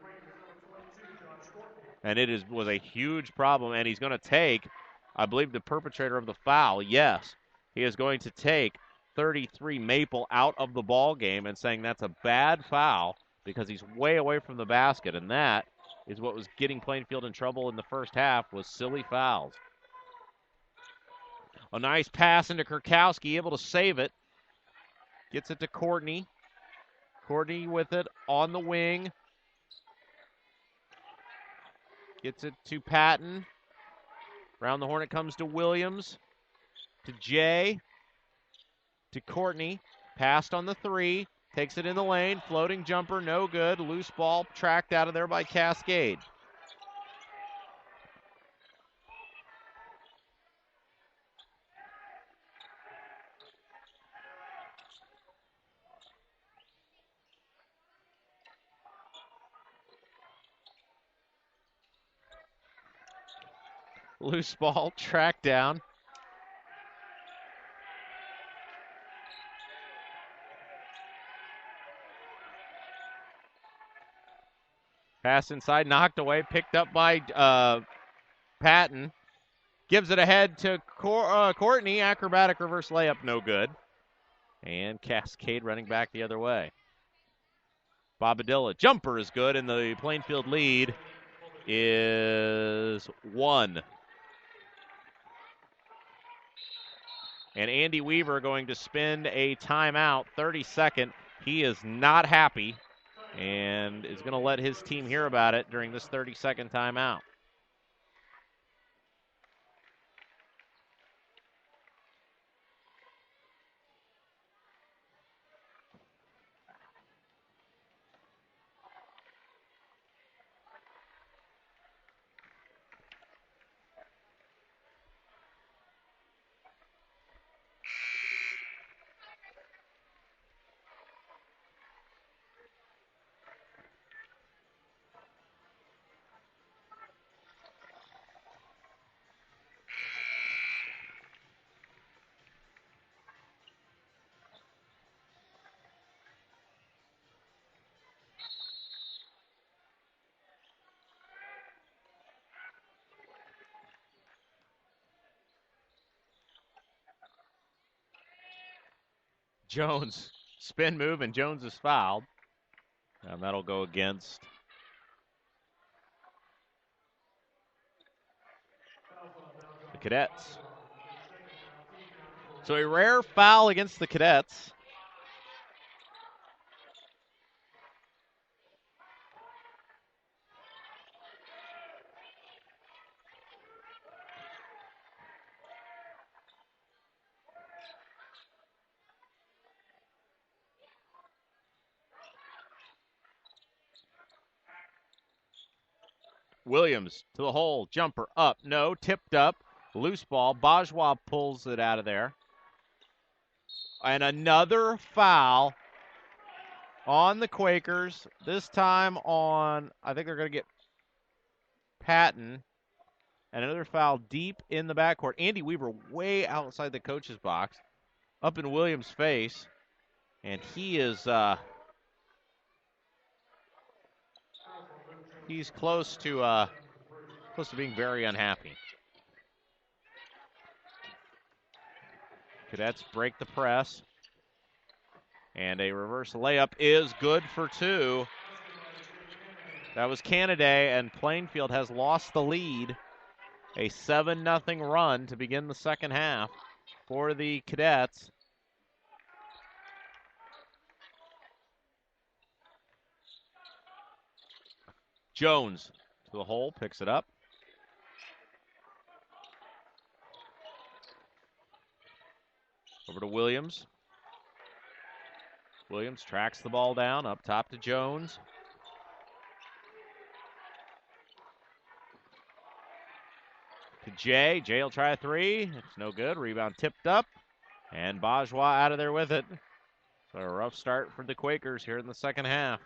And it was a huge problem, and he's going to take, I believe, the perpetrator of the foul. Yes, he is going to take 33 Maple out of the ball game and saying that's a bad foul because he's way away from the basket, and that is what was getting Plainfield in trouble in the first half, was silly fouls. A nice pass into Kurkowski, able to save it. Gets it to Courtney. Courtney with it on the wing. Gets it to Patton. Round the horn it comes to Williams. To Jay. To Courtney. Passed on the three. Takes it in the lane. Floating jumper, no good. Loose ball tracked out of there by Cascade. Loose ball tracked down. Pass inside, knocked away, picked up by Patton. Gives it ahead to Courtney. Acrobatic reverse layup, no good. And Cascade running back the other way. Bobadilla, jumper is good, and the Plainfield lead is 1. And Andy Weaver going to spend a timeout, 32nd. He is not happy and is going to let his team hear about it during this 30-second timeout. Jones, spin move, and Jones is fouled. And that'll go against the Cadets. So a rare foul against the Cadets. Williams to the hole, jumper up, no, tipped up, loose ball. Bajwa pulls it out of there. And another foul on the Quakers, this time on, I think they're going to get Patton. And another foul deep in the backcourt. Andy Weaver way outside the coach's box, up in Williams' face. And he is he's close to being very unhappy. Cadets break the press. And a reverse layup is good for two. That was Canada, and Plainfield has lost the lead. A 7-0 run to begin the second half for the Cadets. Jones to the hole, picks it up. Over to Williams. Williams tracks the ball down, up top to Jones. To Jay. Jay will try a three. It's no good. Rebound tipped up. And Bajwa out of there with it. So a rough start for the Quakers here in the second half.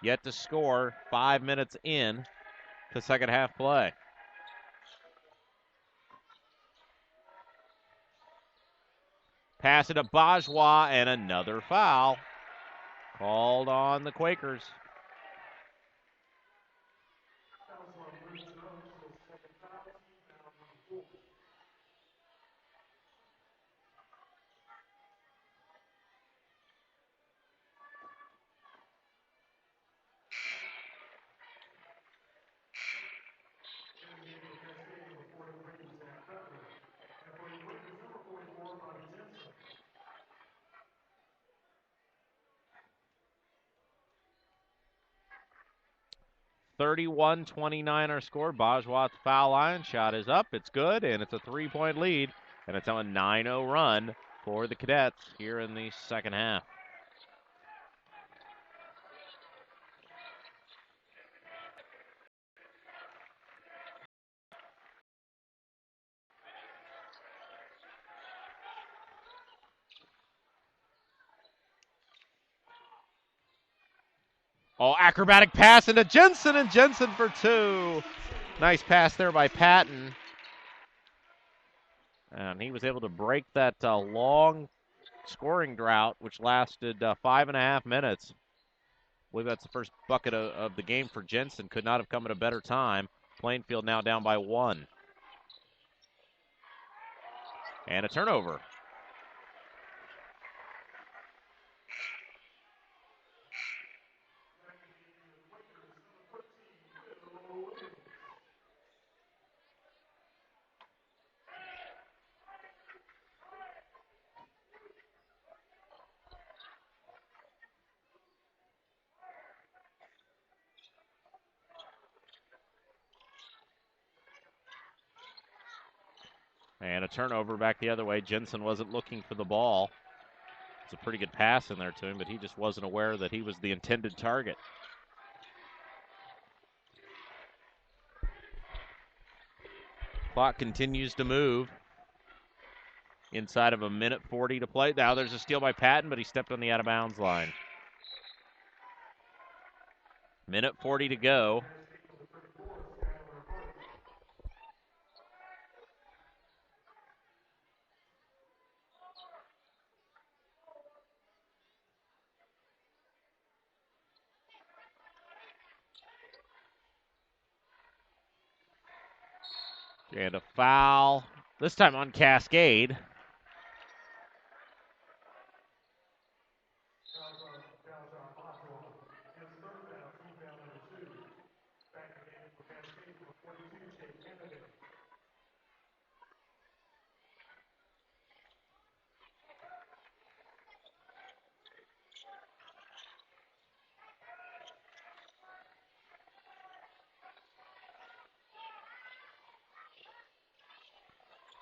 Yet to score 5 minutes in to second half play. Pass it to Bajwa, and another foul called on the Quakers. (31-29) our score. Bajwa at the foul line. Shot is up. It's good, and it's a 3-point lead. And it's on a 9-0 run for the Cadets here in the second half. Oh, acrobatic pass into Jensen, and Jensen for two. Nice pass there by Patton. And he was able to break that long scoring drought, which lasted 5.5 minutes. I believe that's the first bucket of the game for Jensen. Could not have come at a better time. Plainfield now down by 1. And a turnover. And a turnover back the other way. Jensen wasn't looking for the ball. It's a pretty good pass in there to him, but he just wasn't aware that he was the intended target. Clock continues to move. Inside of a minute 40 to play. Now there's a steal by Patton, but he stepped on the out-of-bounds line. Minute 40 to go. And a foul, this time on Cascade.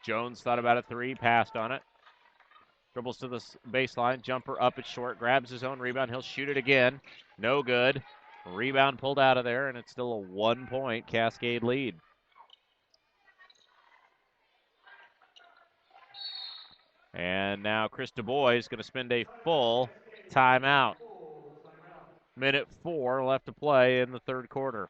Jones thought about a three, passed on it. Dribbles to the baseline, jumper up at short, grabs his own rebound. He'll shoot it again. No good. Rebound pulled out of there, and it's still a 1-point Cascade lead. And now Chris DuBois is going to spend a full timeout. Minute 4 left to play in the third quarter.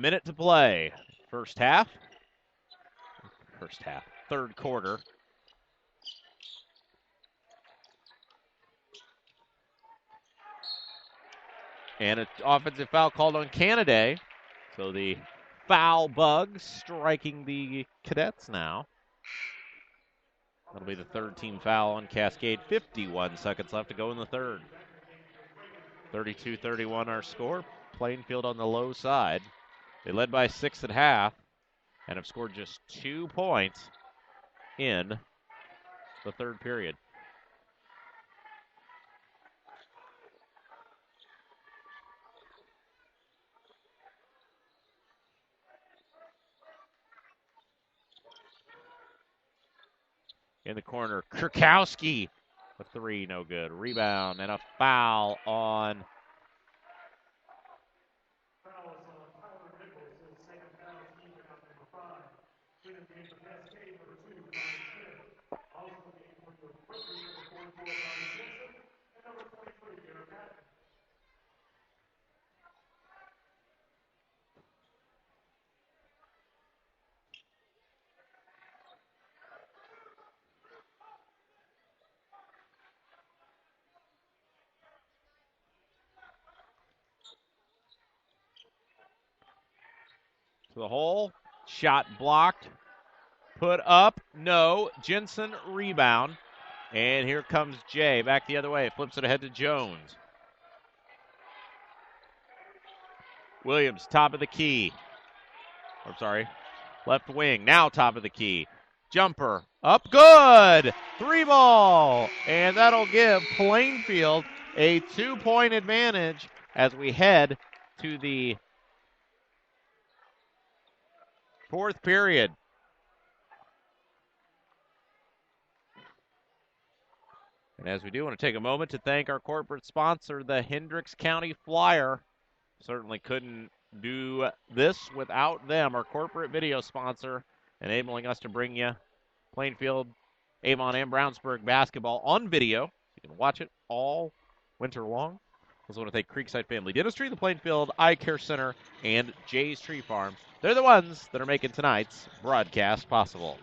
Minute to play. First half. Third quarter. And an offensive foul called on Canada. So the foul bug striking the Cadets now. That'll be the third team foul on Cascade. 51 seconds left to go in the third. 32-31 our score. Plainfield on the low side. They led by 6 at half and have scored just 2 points in the third period. In the corner, Kurkowski, a three, no good. Rebound and a foul on to the hole. Shot blocked. Put up. No. Jensen rebound. And here comes Jay. Back the other way. Flips it ahead to Jones. Williams, top of the key. I'm sorry. Left wing. Now top of the key. Jumper. Up. Good. 3-ball. And that'll give Plainfield a 2-point advantage as we head to the fourth period. And as we do, want to take a moment to thank our corporate sponsor, the Hendricks County Flyer. Certainly couldn't do this without them, our corporate video sponsor, enabling us to bring you Plainfield, Avon, and Brownsburg basketball on video. You can watch it all winter long. Also want to thank Creekside Family Dentistry, the Plainfield Eye Care Center, and Jay's Tree Farm. They're the ones that are making tonight's broadcast possible.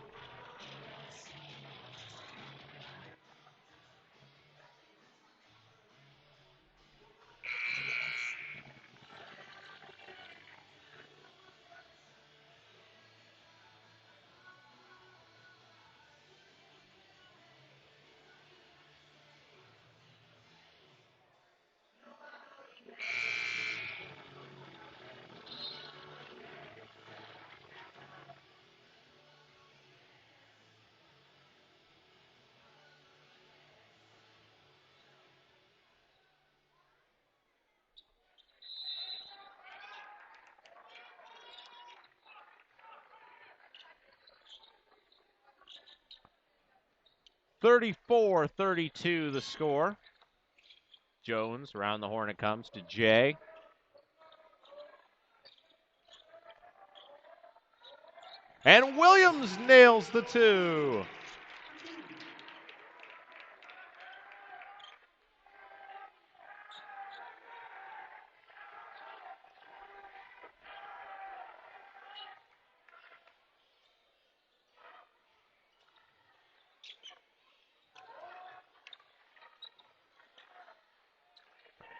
34-32 the score. Jones around the horn it comes to Jay. And Williams nails the two.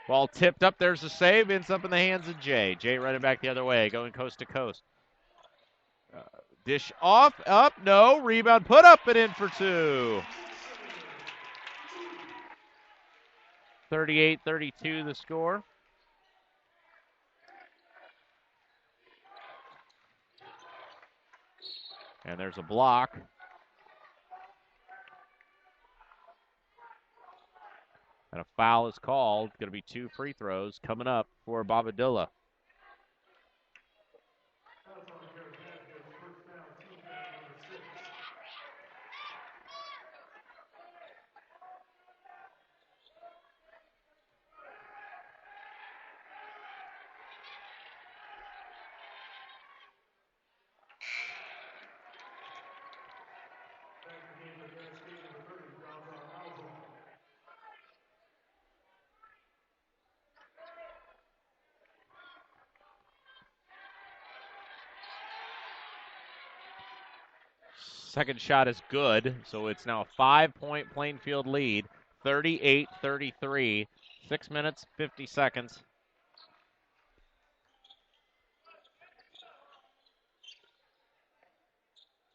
Ball tipped up. There's a save. Ends up in the hands of Jay. Jay running back the other way, going coast to coast. Dish off, up, no. Rebound put up and in for two. 38-32 the score. And there's a block. And a foul is called. Going to be two free throws coming up for Bobadilla. Second shot is good, so it's now a 5-point Plainfield lead, 38-33, 6 minutes, 50 seconds.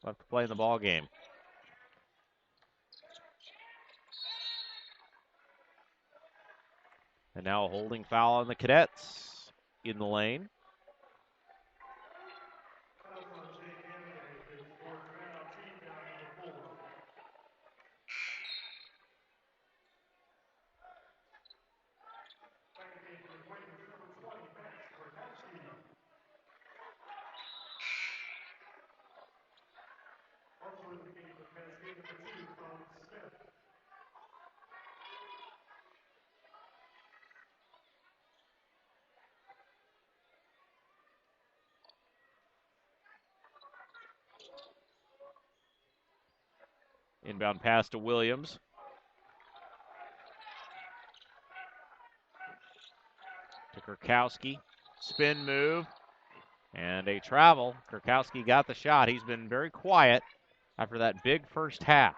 Left to play in the ball game. And now a holding foul on the Cadets in the lane. Inbound pass to Williams. To Kurkowski. Spin move. And a travel. Kurkowski got the shot. He's been very quiet after that big first half.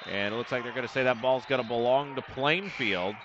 And it looks like they're going to say that ball's going to belong to Plainfield.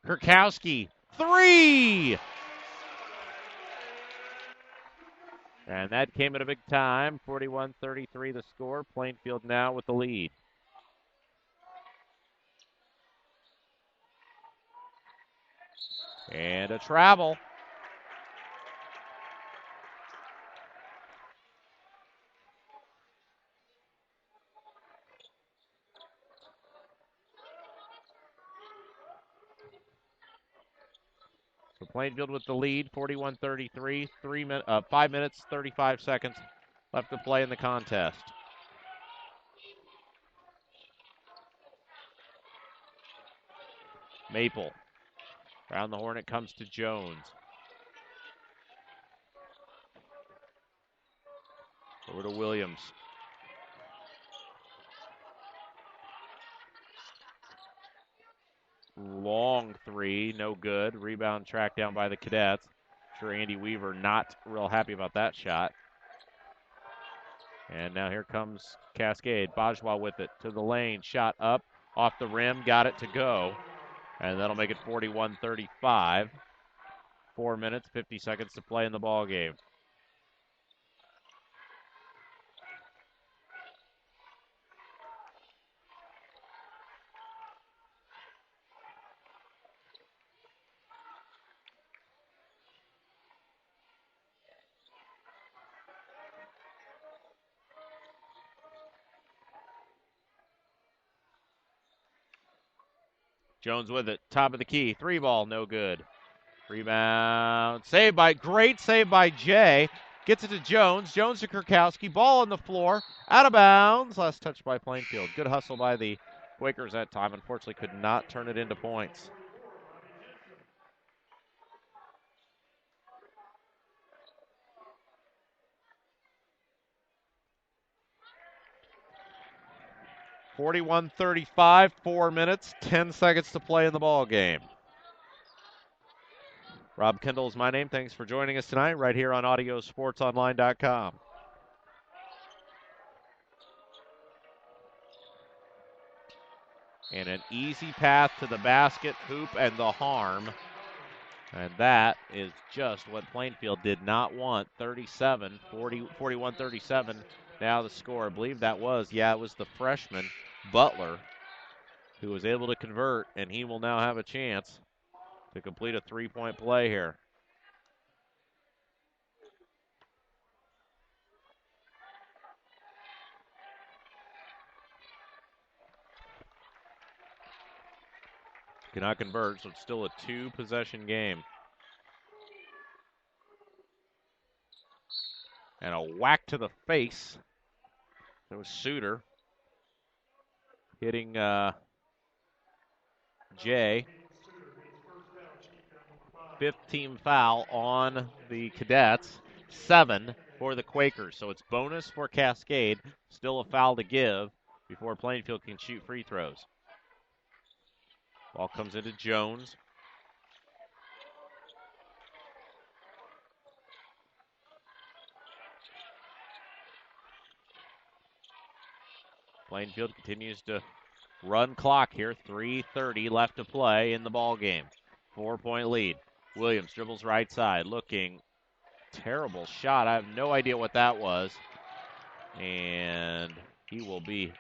Kurkowski, three! And that came at a big time, 41-33 the score. Plainfield now with the lead. And a travel. So Plainfield with the lead, 41-33, 5 minutes, 35 seconds left to play in the contest. Maple. Around the horn it comes to Jones. Over to Williams. Long three, no good. Rebound tracked down by the Cadets. Sure, Andy Weaver not real happy about that shot. And now here comes Cascade. Bajwa with it to the lane. Shot up, off the rim, got it to go. And that'll make it 41-35. 4 minutes, 50 seconds to play in the ball game. Jones with it, top of the key, 3-ball, no good. Rebound, great save by Jay. Gets it to Jones. Jones to Kurkowski. Ball on the floor. Out of bounds. Last touch by Plainfield. Good hustle by the Quakers that time. Unfortunately, could not turn it into points. (41-35), 4 minutes, 10 seconds to play in the ball game. Rob Kendall is my name. Thanks for joining us tonight right here on AudioSportsOnline.com. And an easy path to the basket, hoop, and the harm. And that is just what Plainfield did not want. 41-37. Now the score. I believe it was the freshman, Butler, who was able to convert, and he will now have a chance to complete a three-point play here. Cannot convert, so it's still a two-possession game. And a whack to the face. That was Suter hitting Jay. 5th team foul on the Cadets. 7 for the Quakers. So it's bonus for Cascade. Still a foul to give before Plainfield can shoot free throws. Ball comes into Jones. Plainfield continues to run clock here. 3:30 left to play in the ball game. 4-point lead. Williams dribbles right side, looking terrible shot. I have no idea what that was. And he will be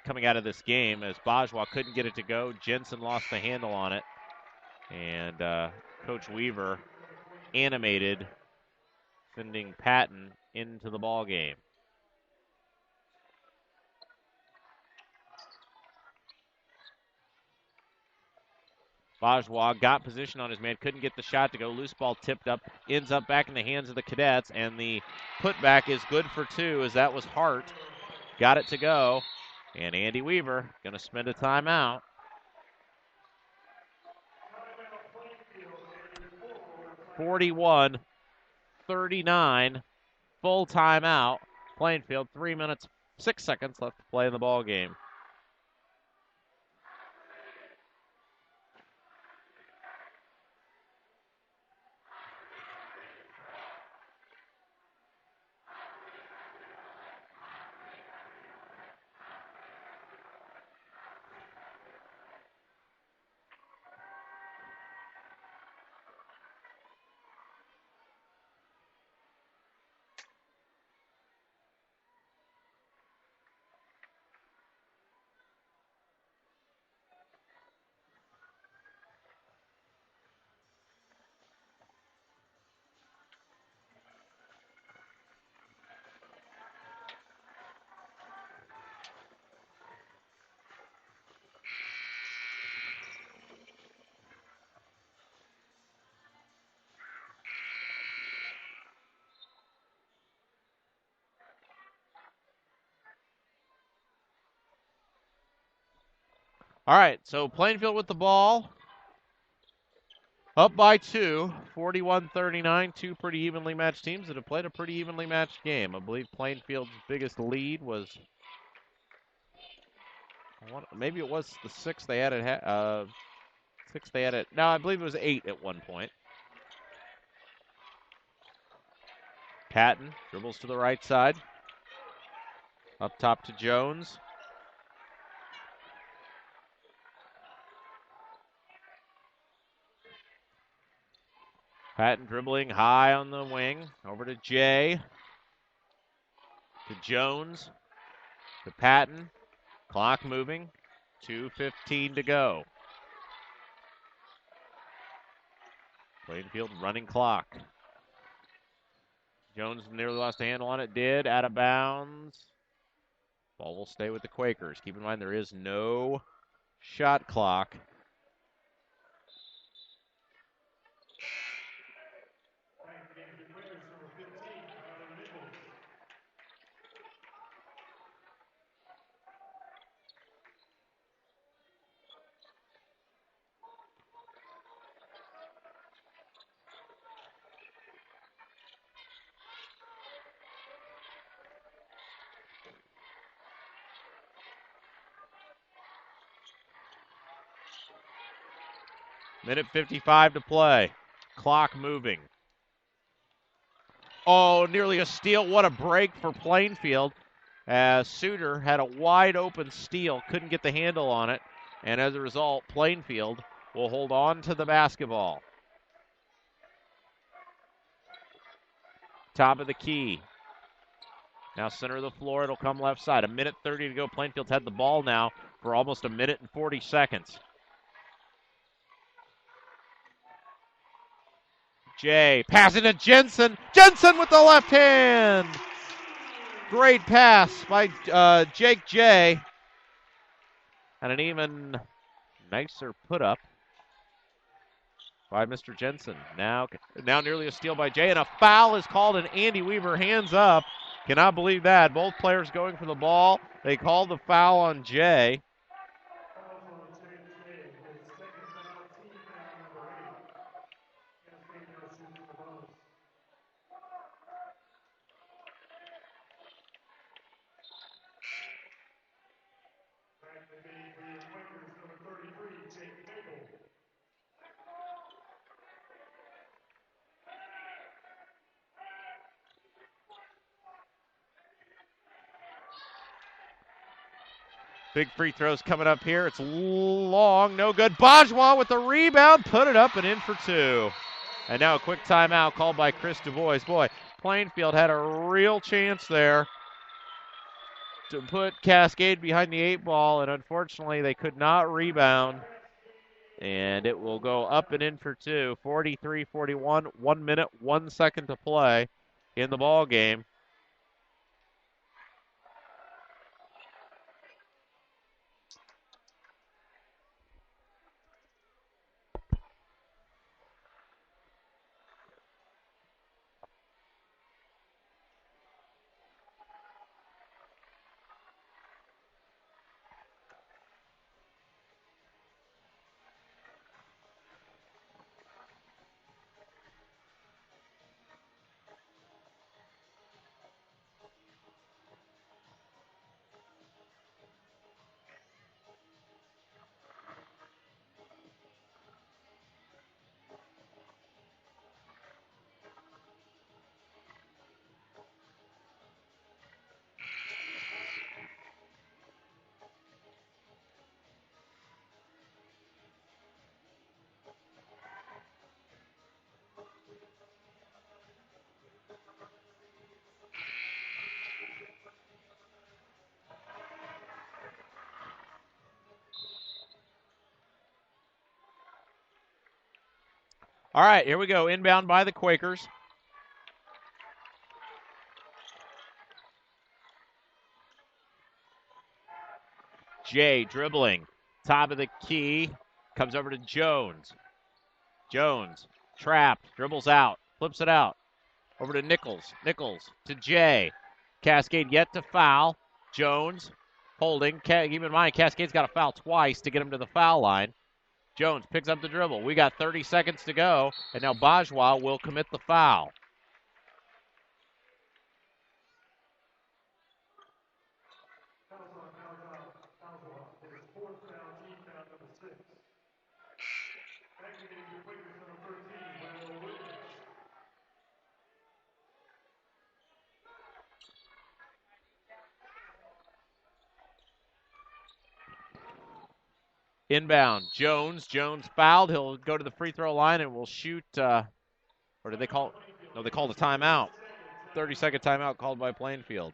coming out of this game as Bajwa couldn't get it to go. Jensen lost the handle on it. And Coach Weaver animated, sending Patton into the ball game. Bajwa got position on his man, couldn't get the shot to go. Loose ball tipped up, ends up back in the hands of the Cadets, and the putback is good for 2 as that was Hart. Got it to go, and Andy Weaver going to spend a timeout. (41-39), full timeout. Plainfield, 3 minutes, 6 seconds left to play in the ball game. All right, so Plainfield with the ball. Up by 2, 41-39, 2 pretty evenly matched teams that have played a pretty evenly matched game. I believe Plainfield's biggest lead was, maybe it was the 6 they had at 6 they had it. No, I believe it was 8 at one point. Patton dribbles to the right side. Up top to Jones. Patton dribbling high on the wing. Over to Jay. To Jones. To Patton. Clock moving. 2:15 to go. Plainfield running clock. Jones nearly lost a handle on it. Did. Out of bounds. Ball will stay with the Quakers. Keep in mind there is no shot clock. Minute 55 to play. Clock moving. Oh, nearly a steal. What a break for Plainfield. As Suter had a wide open steal, couldn't get the handle on it. And as a result, Plainfield will hold on to the basketball. Top of the key. Now center of the floor, it'll come left side. A minute 30 to go. Plainfield's had the ball now for almost a minute and 40 seconds. Jay passing to Jensen. Jensen with the left hand. Great pass by Jake Jay. And an even nicer put up by Mr. Jensen. Now nearly a steal by Jay, and a foul is called, and Andy Weaver hands up. Cannot believe that. Both players going for the ball. They called the foul on Jay. Big free throws coming up here. It's long, no good. Bajwa with the rebound, put it up and in for two. And now a quick timeout called by Chris DuBois. Boy, Plainfield had a real chance there to put Cascade behind the 8 ball, and unfortunately they could not rebound. And it will go up and in for two. 43-41, 1 minute, 1 second to play in the ball game. All right, here we go. Inbound by the Quakers. Jay dribbling. Top of the key. Comes over to Jones. Jones trapped. Dribbles out. Flips it out. Over to Nichols. Nichols to Jay. Cascade yet to foul. Jones holding. Keep in mind, Cascade's got to foul twice to get him to the foul line. Jones picks up the dribble. We got 30 seconds to go, and now Bajwa will commit the foul. Inbound, Jones. Jones fouled. He'll go to the free throw line and will shoot. Or did they call? No, they called a timeout. 30-second timeout called by Plainfield.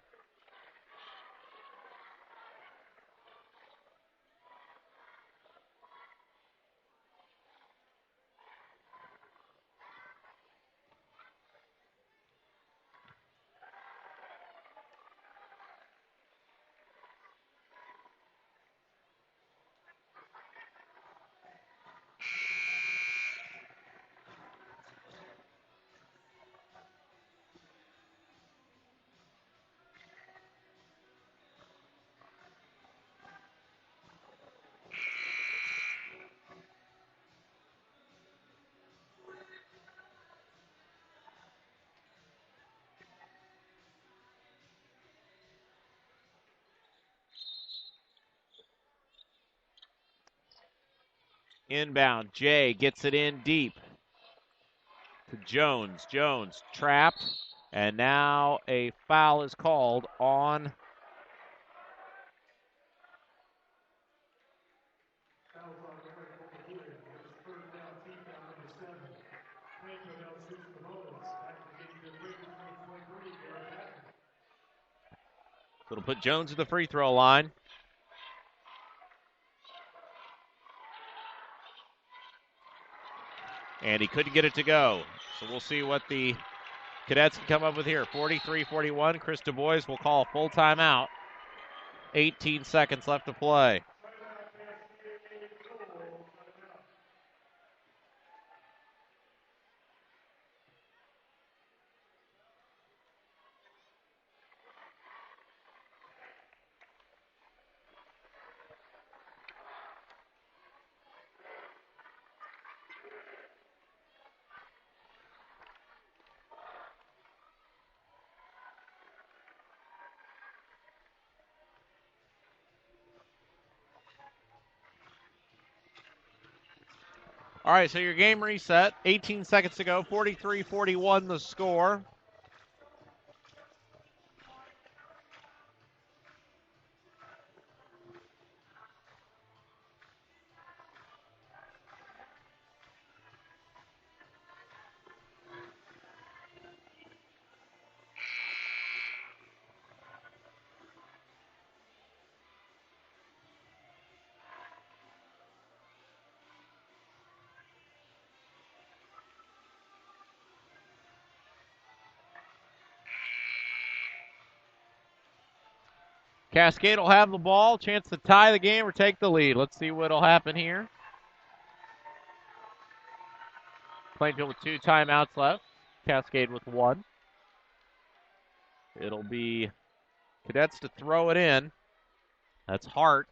Inbound, Jay gets it in deep to Jones. Jones trapped, and now a foul is called on so it'll put Jones at the free throw line. And he couldn't get it to go. So we'll see what the Cadets can come up with here. 43-41. Chris Du Bois will call a full timeout. 18 seconds left to play. All right, so your game reset. 18 seconds to go. 43-41 the score. Cascade will have the ball. Chance to tie the game or take the lead. Let's see what will happen here. Plainfield with 2 timeouts left. Cascade with 1. It'll be Cadets to throw it in. That's Hart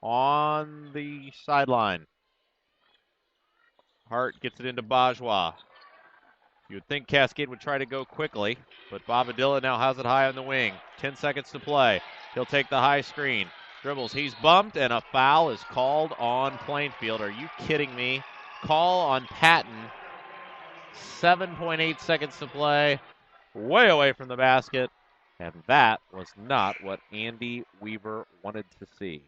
on the sideline. Hart gets it into Bajwa. You would think Cascade would try to go quickly, but Bobadilla now has it high on the wing. 10 seconds to play. He'll take the high screen. Dribbles. He's bumped, and a foul is called on Plainfield. Are you kidding me? Call on Patton. 7.8 seconds to play. Way away from the basket. And that was not what Andy Weaver wanted to see.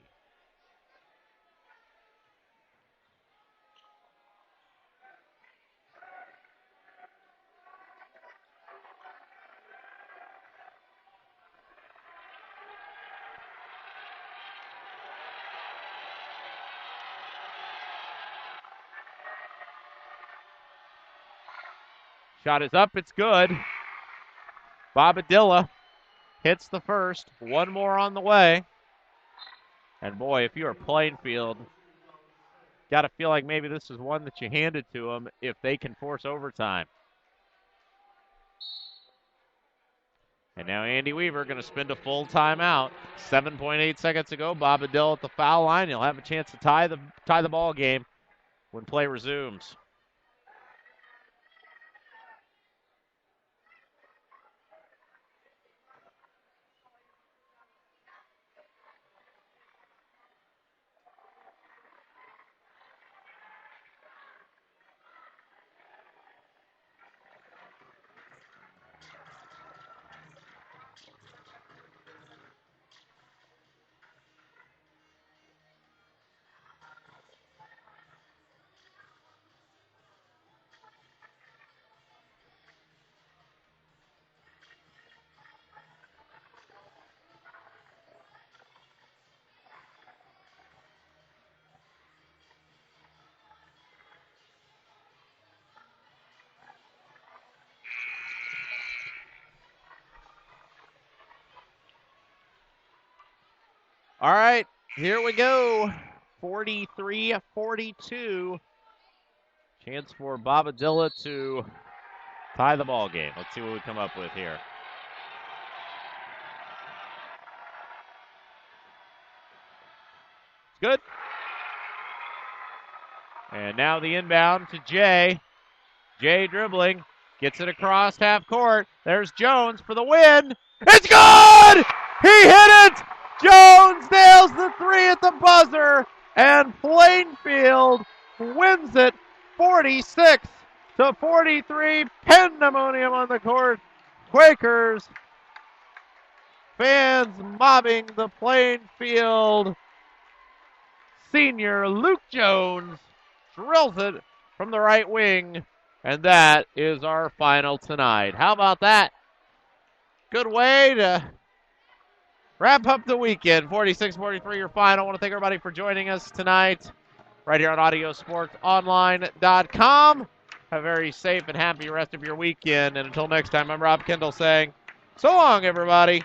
Shot is up. It's good. Bobadilla hits the first. One more on the way. And boy, if you're Plainfield, got to feel like maybe this is one that you handed to them if they can force overtime. And now Andy Weaver going to spend a full timeout. 7.8 seconds to go. Bobadilla at the foul line. He'll have a chance to tie the ball game when play resumes. All right, here we go. 43-42. Chance for Bobadilla to tie the ball game. Let's see what we come up with here. It's good. And now the inbound to Jay. Jay dribbling. Gets it across half court. There's Jones for the win. It's good! He hit it! Jones nails the three at the buzzer. And Plainfield wins it 46-43. Pandemonium on the court. Quakers fans mobbing the Plainfield senior. Luke Jones drills it from the right wing. And that is our final tonight. How about that? Good way to wrap up the weekend. 46-43 your final. I want to thank everybody for joining us tonight right here on AudioSportsOnline.com. Have a very safe and happy rest of your weekend. And until next time, I'm Rob Kendall saying so long, everybody.